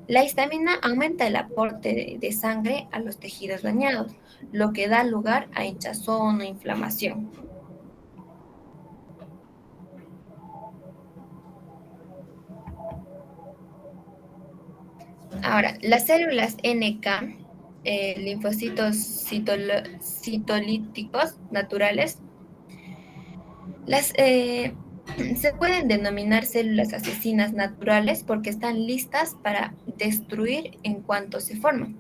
La histamina aumenta el aporte de sangre a los tejidos dañados, lo que da lugar a hinchazón o inflamación. Ahora, las células NK, linfocitos citolíticos naturales, se pueden denominar células asesinas naturales porque están listas para destruir en cuanto se forman.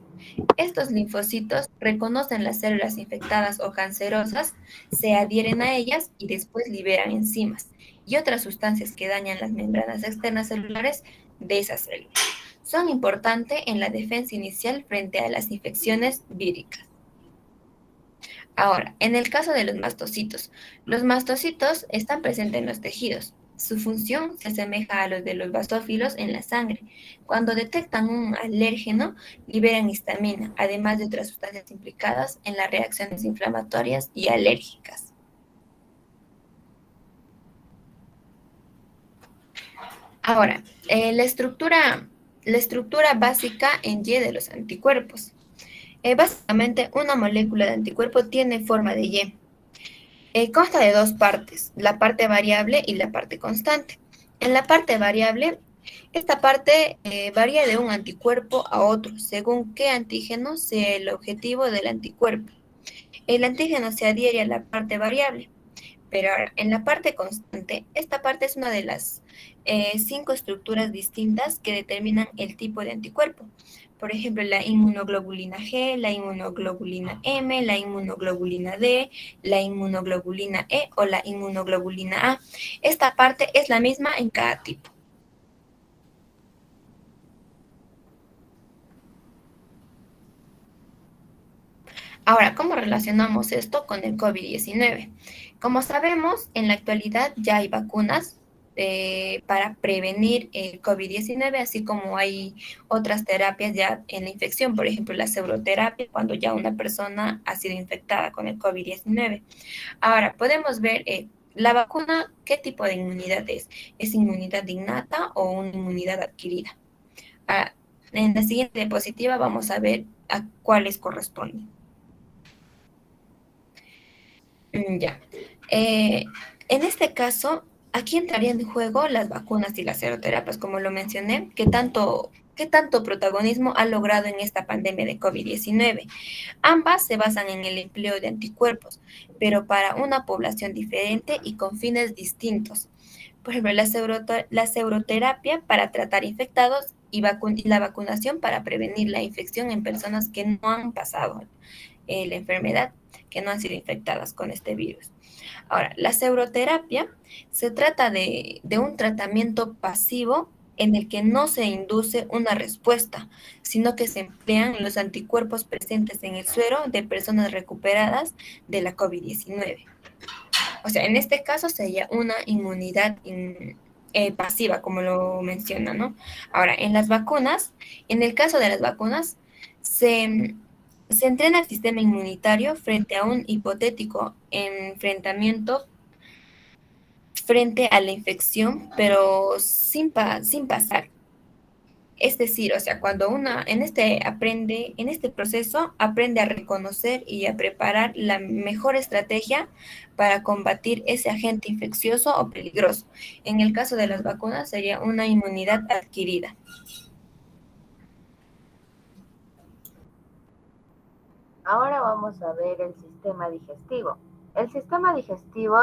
Estos linfocitos reconocen las células infectadas o cancerosas, se adhieren a ellas y después liberan enzimas y otras sustancias que dañan las membranas externas celulares de esas células. Son importantes en la defensa inicial frente a las infecciones víricas. Ahora, en el caso de los mastocitos están presentes en los tejidos. Su función se asemeja a los de los basófilos en la sangre. Cuando detectan un alérgeno, liberan histamina, además de otras sustancias implicadas en las reacciones inflamatorias y alérgicas. Ahora, la estructura básica en Y de los anticuerpos. Básicamente, una molécula de anticuerpo tiene forma de Y. Consta de dos partes, la parte variable y la parte constante. En la parte variable, esta parte varía de un anticuerpo a otro, según qué antígeno sea el objetivo del anticuerpo. El antígeno se adhiere a la parte variable. Pero ahora, en la parte constante, esta parte es una de las 5 estructuras distintas que determinan el tipo de anticuerpo. Por ejemplo, la inmunoglobulina G, la inmunoglobulina M, la inmunoglobulina D, la inmunoglobulina E o la inmunoglobulina A. Esta parte es la misma en cada tipo. Ahora, ¿cómo relacionamos esto con el COVID-19? Como sabemos, en la actualidad ya hay vacunas para prevenir el COVID-19, así como hay otras terapias ya en la infección, por ejemplo, la seuroterapia, cuando ya una persona ha sido infectada con el COVID-19. Ahora, podemos ver la vacuna, ¿qué tipo de inmunidad es? ¿Es inmunidad innata o una inmunidad adquirida? Ah, en la siguiente diapositiva vamos a ver a cuáles corresponden. Ya. En este caso, aquí entrarían en juego las vacunas y las seroterapias, como lo mencioné, qué tanto protagonismo ha logrado en esta pandemia de COVID-19. Ambas se basan en el empleo de anticuerpos, pero para una población diferente y con fines distintos. Por ejemplo, la seuroterapia para tratar infectados y la vacunación para prevenir la infección en personas que no han pasado la enfermedad, que no han sido infectadas con este virus. Ahora, la seuroterapia se trata de un tratamiento pasivo en el que no se induce una respuesta, sino que se emplean los anticuerpos presentes en el suero de personas recuperadas de la COVID-19. O sea, en este caso sería una inmunidad pasiva, como lo menciona, ¿no? Ahora, en el caso de las vacunas, se, se entrena el sistema inmunitario frente a un hipotético enfrentamiento frente a la infección, pero sin pasar. Es decir, o sea, cuando en este proceso aprende a reconocer y a preparar la mejor estrategia para combatir ese agente infeccioso o peligroso. En el caso de las vacunas sería una inmunidad adquirida. Ahora vamos a ver el sistema digestivo. El sistema digestivo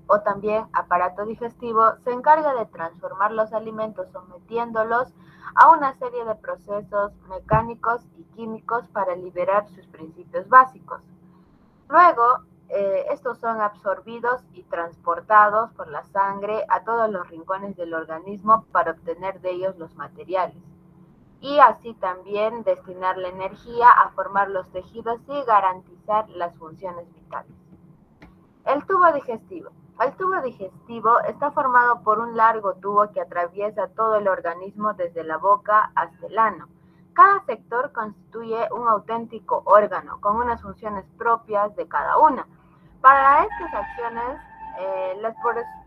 o también aparato digestivo, se encarga de transformar los alimentos sometiéndolos a una serie de procesos mecánicos y químicos para liberar sus principios básicos. Luego, estos son absorbidos y transportados por la sangre a todos los rincones del organismo para obtener de ellos los materiales y así también destinar la energía a formar los tejidos y garantizar las funciones vitales. El tubo digestivo. El tubo digestivo está formado por un largo tubo que atraviesa todo el organismo desde la boca hasta el ano. Cada sector constituye un auténtico órgano con unas funciones propias de cada una. Para estas acciones,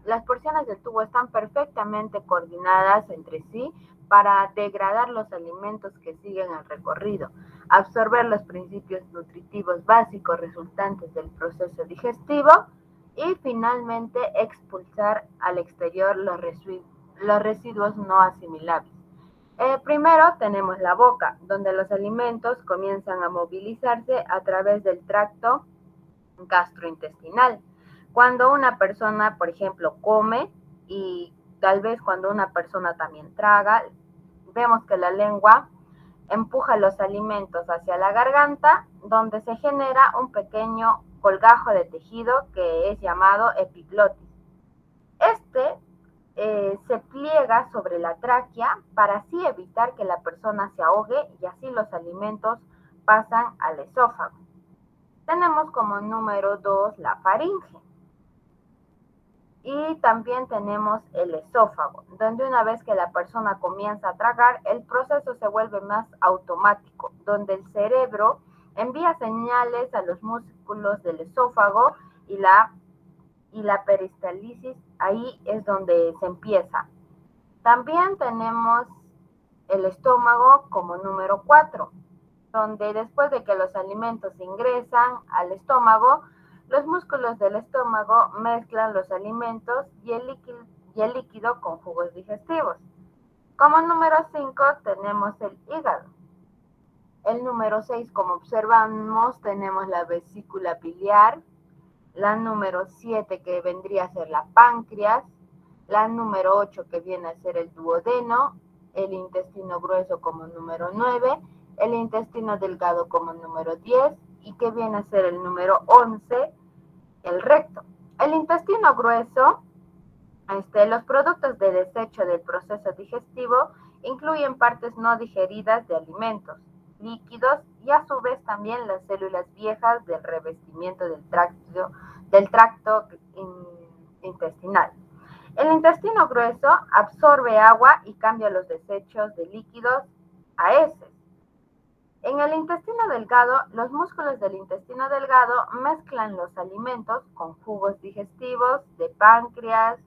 las porciones del tubo están perfectamente coordinadas entre sí para degradar los alimentos que siguen el recorrido, absorber los principios nutritivos básicos resultantes del proceso digestivo y finalmente expulsar al exterior los residuos no asimilables. Primero tenemos la boca, donde los alimentos comienzan a movilizarse a través del tracto gastrointestinal. Cuando una persona, por ejemplo, come y tal vez cuando una persona también traga, vemos que la lengua empuja los alimentos hacia la garganta, donde se genera un pequeño colgajo de tejido que es llamado epiglotis. Este se pliega sobre la tráquea para así evitar que la persona se ahogue y así los alimentos pasan al esófago. Tenemos como número 2 la faringe. Y también tenemos el esófago, donde una vez que la persona comienza a tragar, el proceso se vuelve más automático, donde el cerebro envía señales a los músculos del esófago y la peristalsis, ahí es donde se empieza. También tenemos el estómago como número 4, donde después de que los alimentos ingresan al estómago, los músculos del estómago mezclan los alimentos y el líquido con jugos digestivos. Como número 5 tenemos el hígado. El número 6, como observamos, tenemos la vesícula biliar. La número 7, que vendría a ser la páncreas. La número 8, que viene a ser el duodeno. El intestino grueso como número 9. El intestino delgado como número 10. Y que viene a ser el número 11, el recto. El intestino grueso, los productos de desecho del proceso digestivo incluyen partes no digeridas de alimentos, líquidos y a su vez también las células viejas del revestimiento del tracto intestinal. El intestino grueso absorbe agua y cambia los desechos de líquidos a heces. En el intestino delgado, los músculos del intestino delgado mezclan los alimentos con jugos digestivos de páncreas,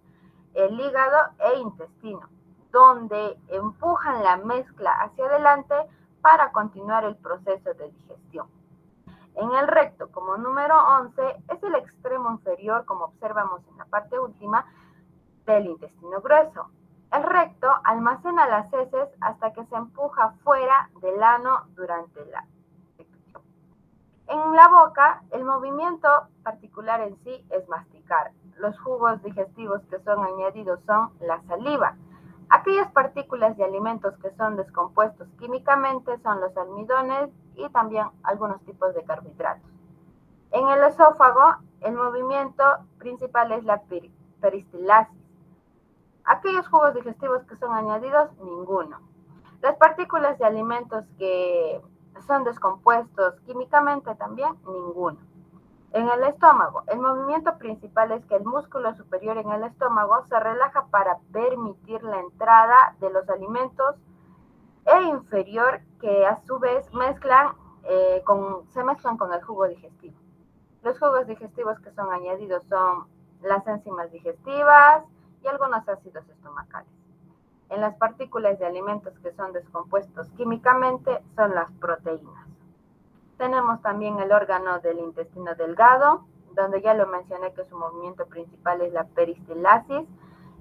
el hígado e intestino, donde empujan la mezcla hacia adelante para continuar el proceso de digestión. En el recto, como número 11, es el extremo inferior, como observamos en la parte última, del intestino grueso. El recto almacena las heces hasta que se empuja fuera del ano durante la ejecución. En la boca, el movimiento particular en sí es masticar. Los jugos digestivos que son añadidos son la saliva. Aquellas partículas de alimentos que son descompuestos químicamente son los almidones y también algunos tipos de carbohidratos. En el esófago, el movimiento principal es la peristilasis. Aquellos jugos digestivos que son añadidos, ninguno. Las partículas de alimentos que son descompuestos químicamente también, ninguno. En el estómago, el movimiento principal es que el músculo superior en el estómago se relaja para permitir la entrada de los alimentos e inferior que a su vez se mezclan con el jugo digestivo. Los jugos digestivos que son añadidos son las enzimas digestivas y algunos ácidos estomacales. En las partículas de alimentos que son descompuestos químicamente son las proteínas. Tenemos también el órgano del intestino delgado, donde ya lo mencioné que su movimiento principal es la peristilasis,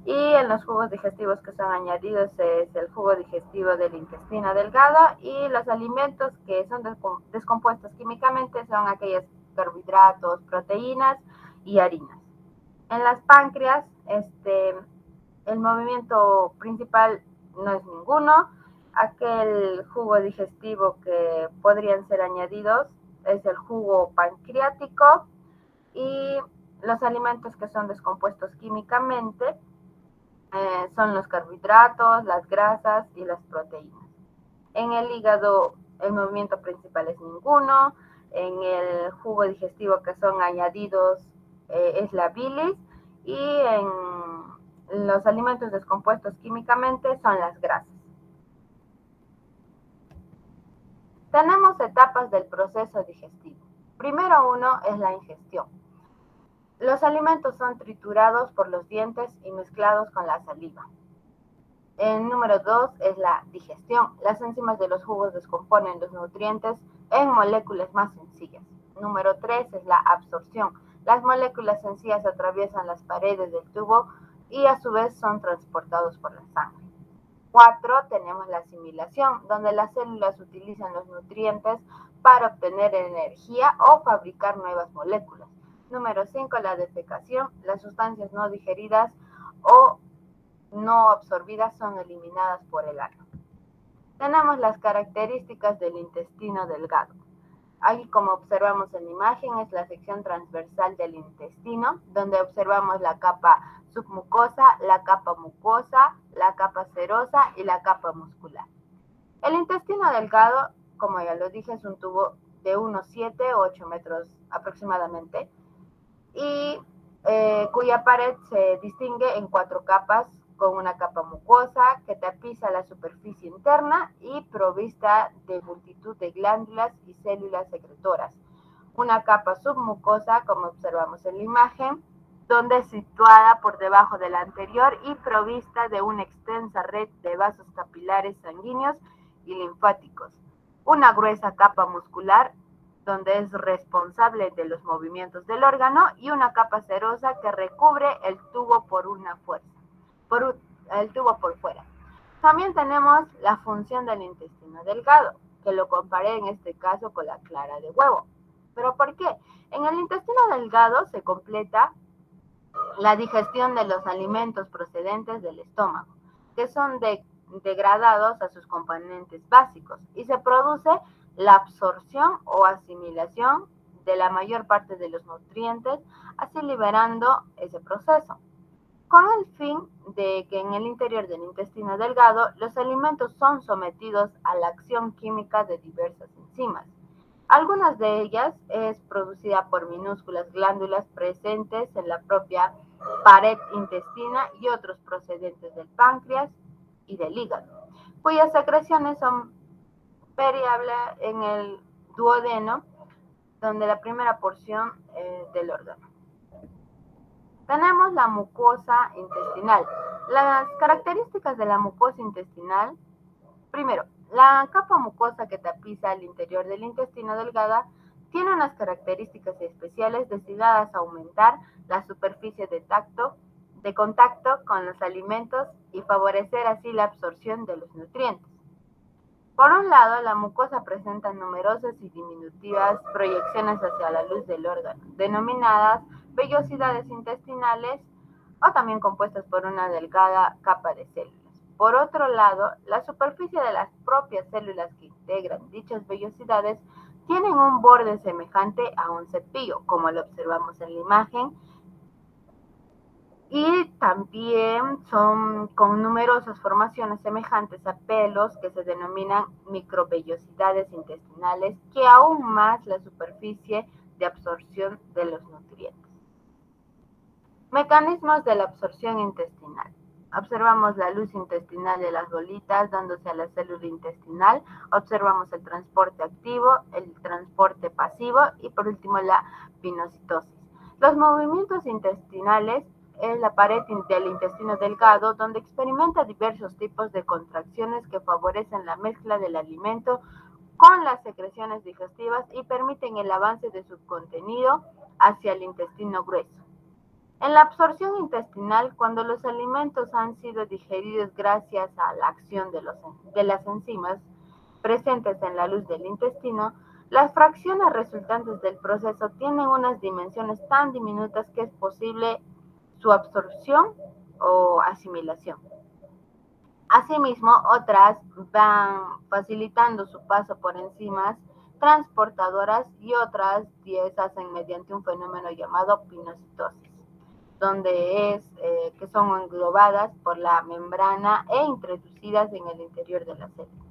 y en los jugos digestivos que son añadidos es el jugo digestivo del intestino delgado, y los alimentos que son descompuestos químicamente son aquellos carbohidratos, proteínas y harinas. En las páncreas, el movimiento principal no es ninguno. Aquel jugo digestivo que podrían ser añadidos es el jugo pancreático, y los alimentos que son descompuestos químicamente son los carbohidratos, las grasas y las proteínas. En el hígado el movimiento principal es ninguno. En el jugo digestivo que son añadidos es la bilis, y en los alimentos descompuestos químicamente son las grasas. Tenemos etapas del proceso digestivo. Primero uno es la ingestión. Los alimentos son triturados por los dientes y mezclados con la saliva. El número 2 es la digestión. Las enzimas de los jugos descomponen los nutrientes en moléculas más sencillas. Número 3 es la absorción. Las moléculas sencillas atraviesan las paredes del tubo y a su vez son transportados por la sangre. 4, tenemos la asimilación, donde las células utilizan los nutrientes para obtener energía o fabricar nuevas moléculas. Número 5, la defecación. Las sustancias no digeridas o no absorbidas son eliminadas por el ano. Tenemos las características del intestino delgado. Aquí, como observamos en la imagen, es la sección transversal del intestino, donde observamos la capa submucosa, la capa mucosa, la capa serosa y la capa muscular. El intestino delgado, como ya lo dije, es un tubo de unos 7 o 8 metros aproximadamente, y cuya pared se distingue en 4 capas, con una capa mucosa que tapiza la superficie interna y provista de multitud de glándulas y células secretoras. Una capa submucosa, como observamos en la imagen, donde es situada por debajo de la anterior y provista de una extensa red de vasos capilares sanguíneos y linfáticos. Una gruesa capa muscular, donde es responsable de los movimientos del órgano, y una capa serosa que recubre el tubo por fuera. También tenemos la función del intestino delgado. que lo comparé en este caso con la clara de huevo. ¿Pero por qué? En el intestino delgado se completa la digestión de los alimentos procedentes del estómago, que son degradados a sus componentes básicos, y se produce la absorción o asimilación de la mayor parte de los nutrientes, así liberando ese proceso, con el fin de que en el interior del intestino delgado los alimentos son sometidos a la acción química de diversas enzimas. Algunas de ellas es producida por minúsculas glándulas presentes en la propia pared intestina y otros procedentes del páncreas y del hígado, cuyas secreciones son variables en el duodeno, donde la primera porción del órgano. Tenemos la mucosa intestinal. Las características de la mucosa intestinal: primero, la capa mucosa que tapiza el interior del intestino delgado tiene unas características especiales destinadas a aumentar la superficie de contacto con los alimentos y favorecer así la absorción de los nutrientes. Por un lado, la mucosa presenta numerosas y diminutivas proyecciones hacia la luz del órgano, denominadas vellosidades intestinales, o también compuestas por una delgada capa de células. Por otro lado, la superficie de las propias células que integran dichas vellosidades tienen un borde semejante a un cepillo, como lo observamos en la imagen, y también son con numerosas formaciones semejantes a pelos que se denominan microvellosidades intestinales, que aún más la superficie de absorción de los nutrientes. Mecanismos de la absorción intestinal. Observamos la luz intestinal de las bolitas dándose a la célula intestinal. Observamos el transporte activo, el transporte pasivo y por último la pinocitosis. Los movimientos intestinales es la pared del intestino delgado, donde experimenta diversos tipos de contracciones que favorecen la mezcla del alimento con las secreciones digestivas y permiten el avance de su contenido hacia el intestino grueso. En la absorción intestinal, cuando los alimentos han sido digeridos gracias a la acción de las enzimas presentes en la luz del intestino, las fracciones resultantes del proceso tienen unas dimensiones tan diminutas que es posible su absorción o asimilación. Asimismo, otras van facilitando su paso por enzimas transportadoras y otras 10 hacen mediante un fenómeno llamado pinocitosis, donde que son englobadas por la membrana e introducidas en el interior de la célula.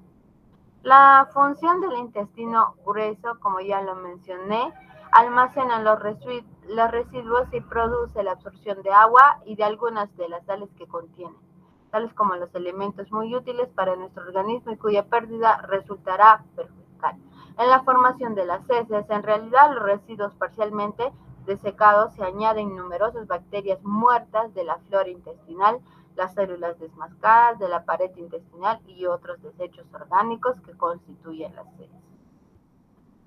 La función del intestino grueso, como ya lo mencioné, almacena los residuos y produce la absorción de agua y de algunas de las sales que contienen, tales como los elementos muy útiles para nuestro organismo y cuya pérdida resultará perjudicial. En la formación de las heces, en realidad los residuos parcialmente desecados se añaden numerosas bacterias muertas de la flora intestinal, las células desmascaradas de la pared intestinal y otros desechos orgánicos que constituyen las heces.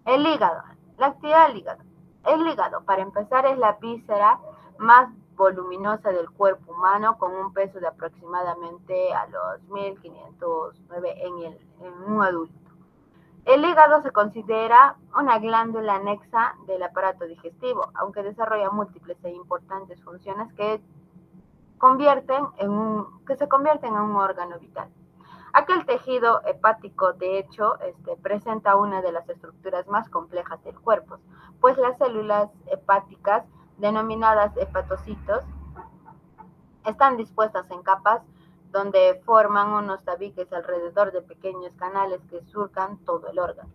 El hígado, la actividad del hígado. El hígado, para empezar, es la víscera más voluminosa del cuerpo humano, con un peso de aproximadamente a los 1509 en un adulto. El hígado se considera una glándula anexa del aparato digestivo, aunque desarrolla múltiples e importantes funciones que se convierten en un órgano vital. Aquel tejido hepático, de hecho, presenta una de las estructuras más complejas del cuerpo, pues las células hepáticas, denominadas hepatocitos, están dispuestas en capas donde forman unos tabiques alrededor de pequeños canales que surcan todo el órgano.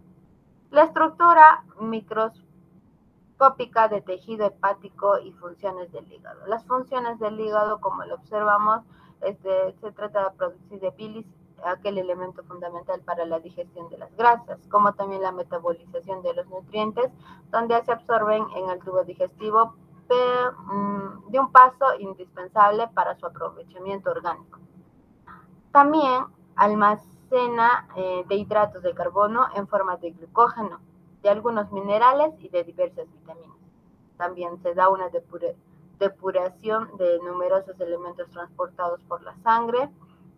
La estructura microscópica de tejido hepático y funciones del hígado. Las funciones del hígado, como lo observamos, se trata de producir de bilis, aquel elemento fundamental para la digestión de las grasas, como también la metabolización de los nutrientes, donde se absorben en el tubo digestivo de un paso indispensable para su aprovechamiento orgánico. También almacena de hidratos de carbono en forma de glucógeno, de algunos minerales y de diversas vitaminas. También se da una depuración de numerosos elementos transportados por la sangre,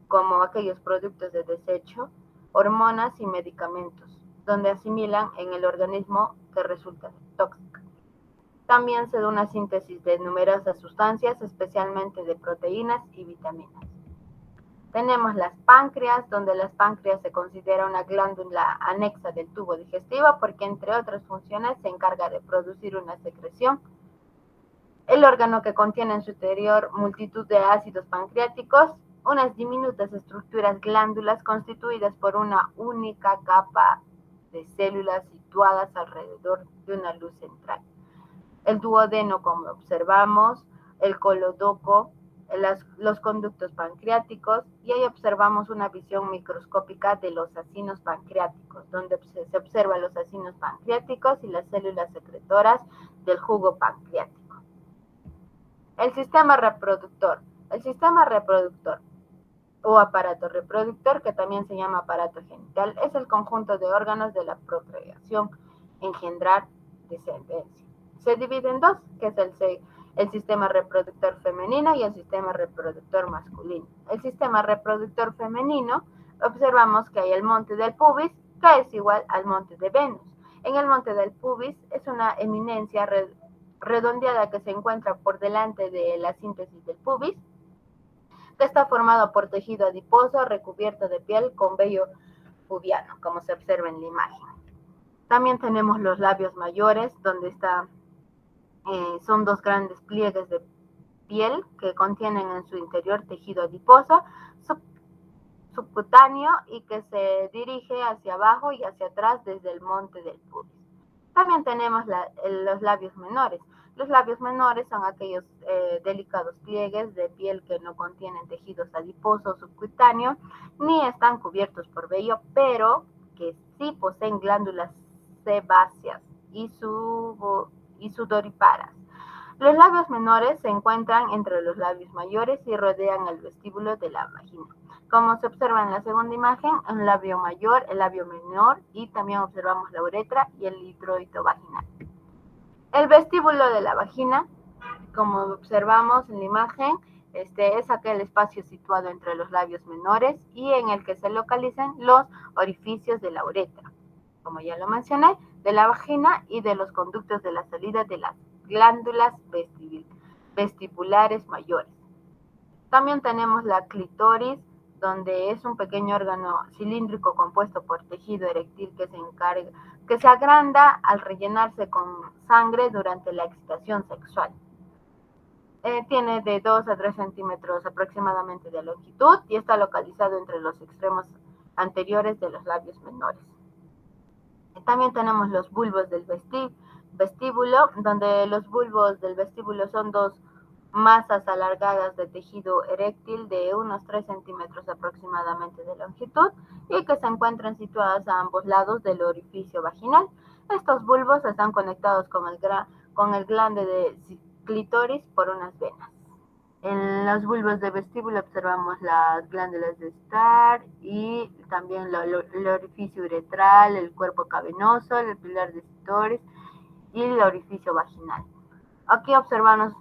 como aquellos productos de desecho, hormonas y medicamentos. donde asimilan en el organismo que resulta tóxica. También se da una síntesis de numerosas sustancias, especialmente de proteínas y vitaminas. Tenemos las páncreas, donde las páncreas se considera una glándula anexa del tubo digestivo porque entre otras funciones se encarga de producir una secreción. El órgano que contiene en su interior multitud de ácidos pancreáticos, unas diminutas estructuras glándulas constituidas por una única capa de células situadas alrededor de una luz central. El duodeno, como observamos, el colodoco, los conductos pancreáticos, y ahí observamos una visión microscópica de los acinos pancreáticos, donde se observan los acinos pancreáticos y las células secretoras del jugo pancreático. El sistema reproductor o aparato reproductor, que también se llama aparato genital, es el conjunto de órganos de la procreación, engendrar, descendencia. Se divide en dos, que es el sistema reproductor femenino y el sistema reproductor masculino. El sistema reproductor femenino, observamos que hay el monte del pubis, que es igual al monte de Venus. En el monte del pubis es una eminencia redondeada que se encuentra por delante de la síntesis del pubis, que está formado por tejido adiposo recubierto de piel con vello pubiano, como se observa en la imagen. También tenemos los labios mayores, donde son dos grandes pliegues de piel que contienen en su interior tejido adiposo subcutáneo y que se dirige hacia abajo y hacia atrás desde el monte del pubis. También tenemos los labios menores. Los labios menores son aquellos delicados pliegues de piel que no contienen tejidos adiposos subcutáneos ni están cubiertos por vello, pero que sí poseen glándulas sebáceas y sudoríparas. Los labios menores se encuentran entre los labios mayores y rodean el vestíbulo de la vagina. Como se observa en la segunda imagen, un labio mayor, el labio menor, y también observamos la uretra y el introito vaginal. El vestíbulo de la vagina, como observamos en la imagen, es aquel espacio situado entre los labios menores y en el que se localizan los orificios de la uretra, como ya lo mencioné, de la vagina y de los conductos de la salida de las glándulas vestibulares mayores. También tenemos la clítoris, donde es un pequeño órgano cilíndrico compuesto por tejido eréctil que se agranda al rellenarse con sangre durante la excitación sexual. Tiene de 2 a 3 centímetros aproximadamente de longitud y está localizado entre los extremos anteriores de los labios menores. También tenemos los bulbos del vestíbulo, donde los bulbos del vestíbulo son dos masas alargadas de tejido eréctil de unos 3 centímetros aproximadamente de longitud y que se encuentran situadas a ambos lados del orificio vaginal. Estos bulbos están conectados con el glande de clítoris por unas venas. En los bulbos de vestíbulo observamos las glándulas de Starr y también el orificio uretral, el cuerpo cavernoso, el pilar de clítoris y el orificio vaginal. Aquí observamos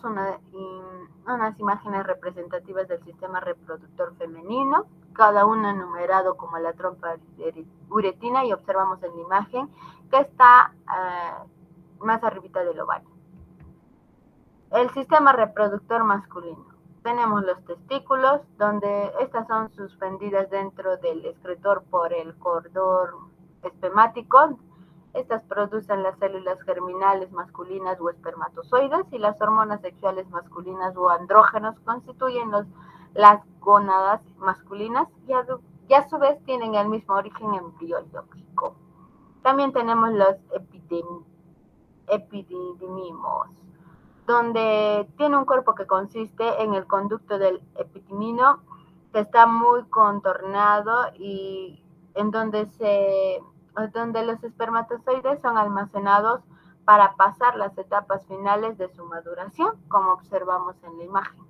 unas imágenes representativas del sistema reproductor femenino, cada una numerado como la trompa uretina, y observamos en la imagen que está más arribita del ovario. El sistema reproductor masculino. Tenemos los testículos, donde estas son suspendidas dentro del excretor por el cordón espermático. Estas producen las células germinales masculinas o espermatozoides, y las hormonas sexuales masculinas o andrógenos constituyen las gónadas masculinas y a su vez tienen el mismo origen embriológico. También tenemos los epididimos, donde tiene un cuerpo que consiste en el conducto del epidímino, que está muy contornado y en donde los espermatozoides son almacenados para pasar las etapas finales de su maduración, como observamos en la imagen.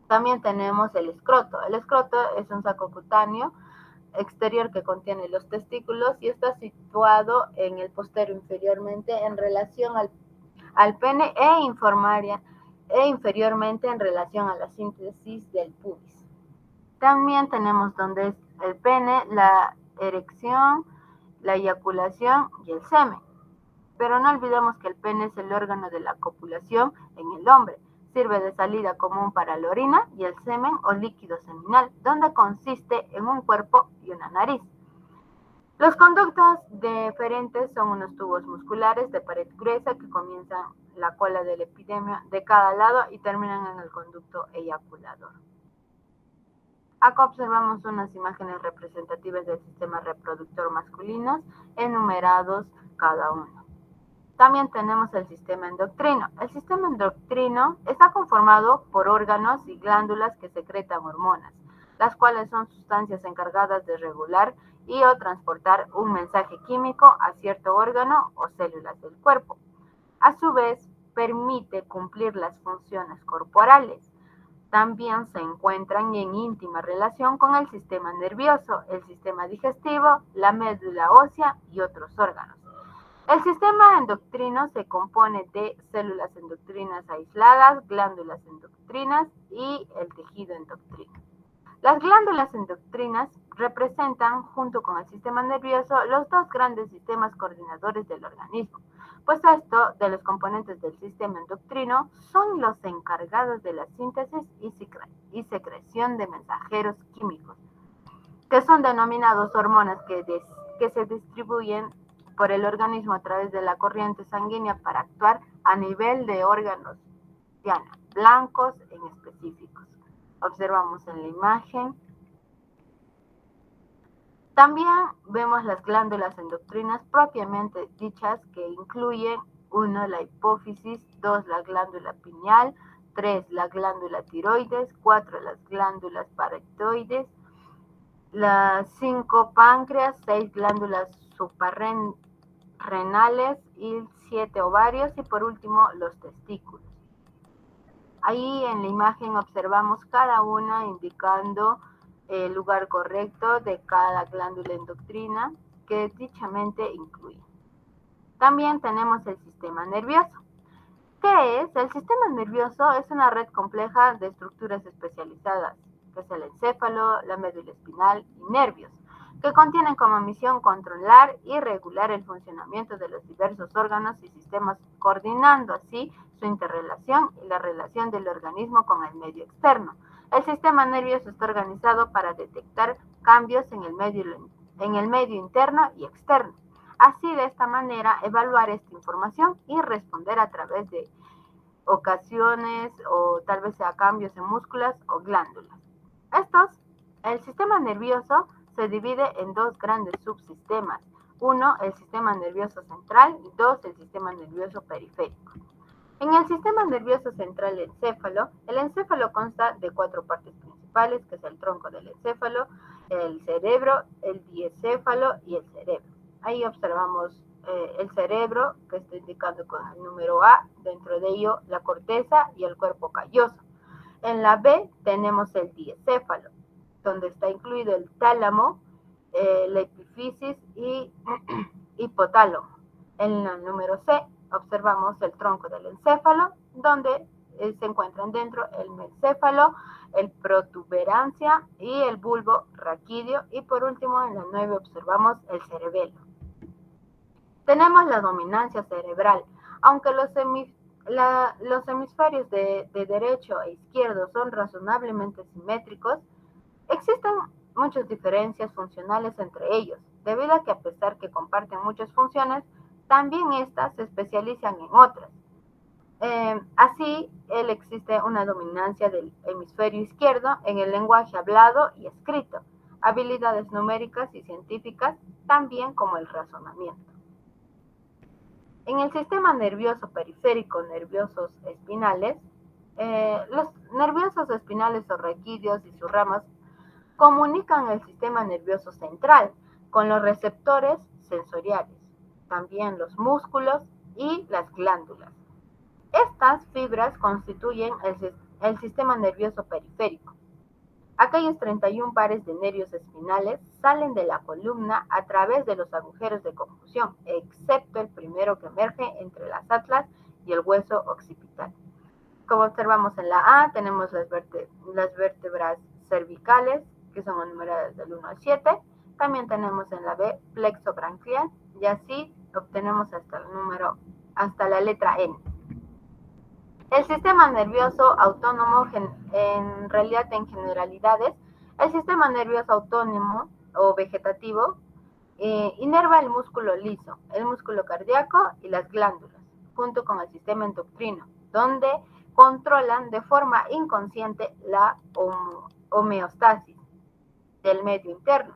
También tenemos el escroto. El escroto es un saco cutáneo exterior que contiene los testículos y está situado en el posterior inferiormente en relación al pene e inferiormente en relación a la síntesis del pubis. También tenemos donde es el pene, erección, la eyaculación y el semen. Pero no olvidemos que el pene es el órgano de la copulación en el hombre. Sirve de salida común para la orina y el semen o líquido seminal, donde consiste en un cuerpo y una nariz. Los conductos deferentes son unos tubos musculares de pared gruesa que comienzan la cola del epidemio de cada lado y terminan en el conducto eyaculador. Acá observamos unas imágenes representativas del sistema reproductor masculino, enumerados cada uno. También tenemos el sistema endocrino. El sistema endocrino está conformado por órganos y glándulas que secretan hormonas, las cuales son sustancias encargadas de regular y o transportar un mensaje químico a cierto órgano o células del cuerpo. A su vez, permite cumplir las funciones corporales. También se encuentran en íntima relación con el sistema nervioso, el sistema digestivo, la médula ósea y otros órganos. El sistema endocrino se compone de células endocrinas aisladas, glándulas endocrinas y el tejido endocrino. Las glándulas endocrinas representan, junto con el sistema nervioso, los dos grandes sistemas coordinadores del organismo, pues esto de los componentes del sistema endocrino son los encargados de la síntesis y secreción de mensajeros químicos, que son denominados hormonas que se distribuyen por el organismo a través de la corriente sanguínea para actuar a nivel de órganos blancos en específicos. Observamos en la imagen. También vemos las glándulas endocrinas propiamente dichas, que incluyen 1. La hipófisis, 2. La glándula pineal, 3. La glándula tiroides, 4. Las glándulas paractoides, 5. Páncreas, 6. Glándulas suprarrenales y 7. Ovarios y por último los testículos. Ahí en la imagen observamos cada una indicando el lugar correcto de cada glándula endocrina que dichamente incluye. También tenemos el sistema nervioso. ¿Qué es? El sistema nervioso es una red compleja de estructuras especializadas, que es el encéfalo, la médula espinal y nervios, que contienen como misión controlar y regular el funcionamiento de los diversos órganos y sistemas, coordinando así su interrelación y la relación del organismo con el medio externo. El sistema nervioso está organizado para detectar cambios en el medio interno y externo. Así, de esta manera, evaluar esta información y responder a través de ocasiones o tal vez sea cambios en músculas o glándulas. El sistema nervioso se divide en dos grandes subsistemas. 1, el sistema nervioso central y 2, el sistema nervioso periférico. En el sistema nervioso central el encéfalo consta de 4 partes principales, que es el tronco del encéfalo, el cerebro, el diencéfalo y el cerebro. Ahí observamos el cerebro, que está indicando con el número A, dentro de ello la corteza y el cuerpo calloso. En la B tenemos el diencéfalo, donde está incluido el tálamo, la epífisis y hipotálamo. En el número C observamos el tronco del encéfalo, donde se encuentran dentro el meséfalo, el protuberancia y el bulbo raquídeo. Y por último, en la 9 observamos el cerebelo. Tenemos la dominancia cerebral. Aunque los hemisferios de derecho e izquierdo son razonablemente simétricos, existen muchas diferencias funcionales entre ellos, debido a que a pesar que comparten muchas funciones, también estas se especializan en otras. Así, existe una dominancia del hemisferio izquierdo en el lenguaje hablado y escrito, habilidades numéricas y científicas, también como el razonamiento. En el sistema nervioso periférico, nerviosos espinales, los nerviosos espinales o raquídeos y sus ramas comunican el sistema nervioso central con los receptores sensoriales, también los músculos y las glándulas. Estas fibras constituyen el sistema nervioso periférico. Aquellos 31 pares de nervios espinales salen de la columna a través de los agujeros de confusión, excepto el primero que emerge entre las atlas y el hueso occipital. Como observamos en la A, tenemos las vértebras cervicales, que son enumeradas del 1 al 7, También tenemos en la B plexo branquial y así obtenemos hasta la letra N. El sistema nervioso autónomo, en realidad en generalidades, el sistema nervioso autónomo o vegetativo inerva el músculo liso, el músculo cardíaco y las glándulas, junto con el sistema endocrino, donde controlan de forma inconsciente la homeostasis del medio interno.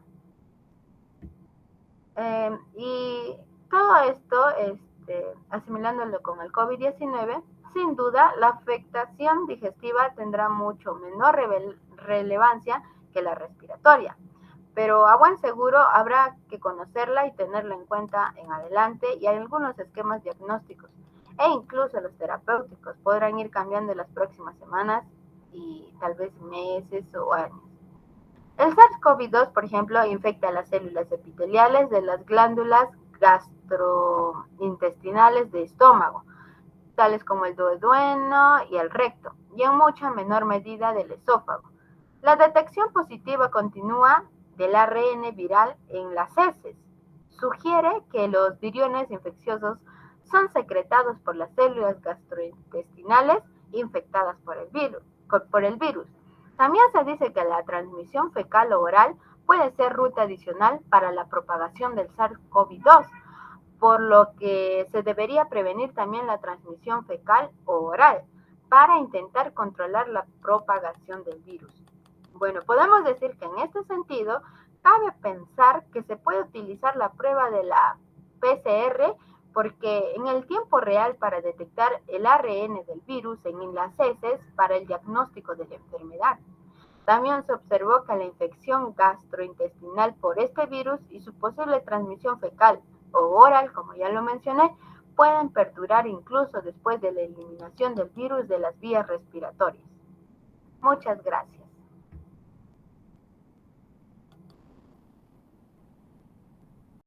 Y todo esto, asimilándolo con el COVID-19, sin duda la afectación digestiva tendrá mucho menor relevancia que la respiratoria, pero a buen seguro habrá que conocerla y tenerla en cuenta en adelante, y algunos esquemas diagnósticos e incluso los terapéuticos podrán ir cambiando en las próximas semanas y tal vez meses o años. El SARS-CoV-2, por ejemplo, infecta las células epiteliales de las glándulas gastrointestinales de estómago, tales como el duodeno y el recto, y en mucha menor medida del esófago. La detección positiva continua del ARN viral en las heces sugiere que los viriones infecciosos son secretados por las células gastrointestinales infectadas por el virus. También se dice que la transmisión fecal o oral puede ser ruta adicional para la propagación del SARS-CoV-2, por lo que se debería prevenir también la transmisión fecal o oral para intentar controlar la propagación del virus. Bueno, podemos decir que en este sentido cabe pensar que se puede utilizar la prueba de la PCR, porque en el tiempo real para detectar el ARN del virus en las heces para el diagnóstico de la enfermedad. También se observó que la infección gastrointestinal por este virus y su posible transmisión fecal o oral, como ya lo mencioné, pueden perdurar incluso después de la eliminación del virus de las vías respiratorias. Muchas gracias.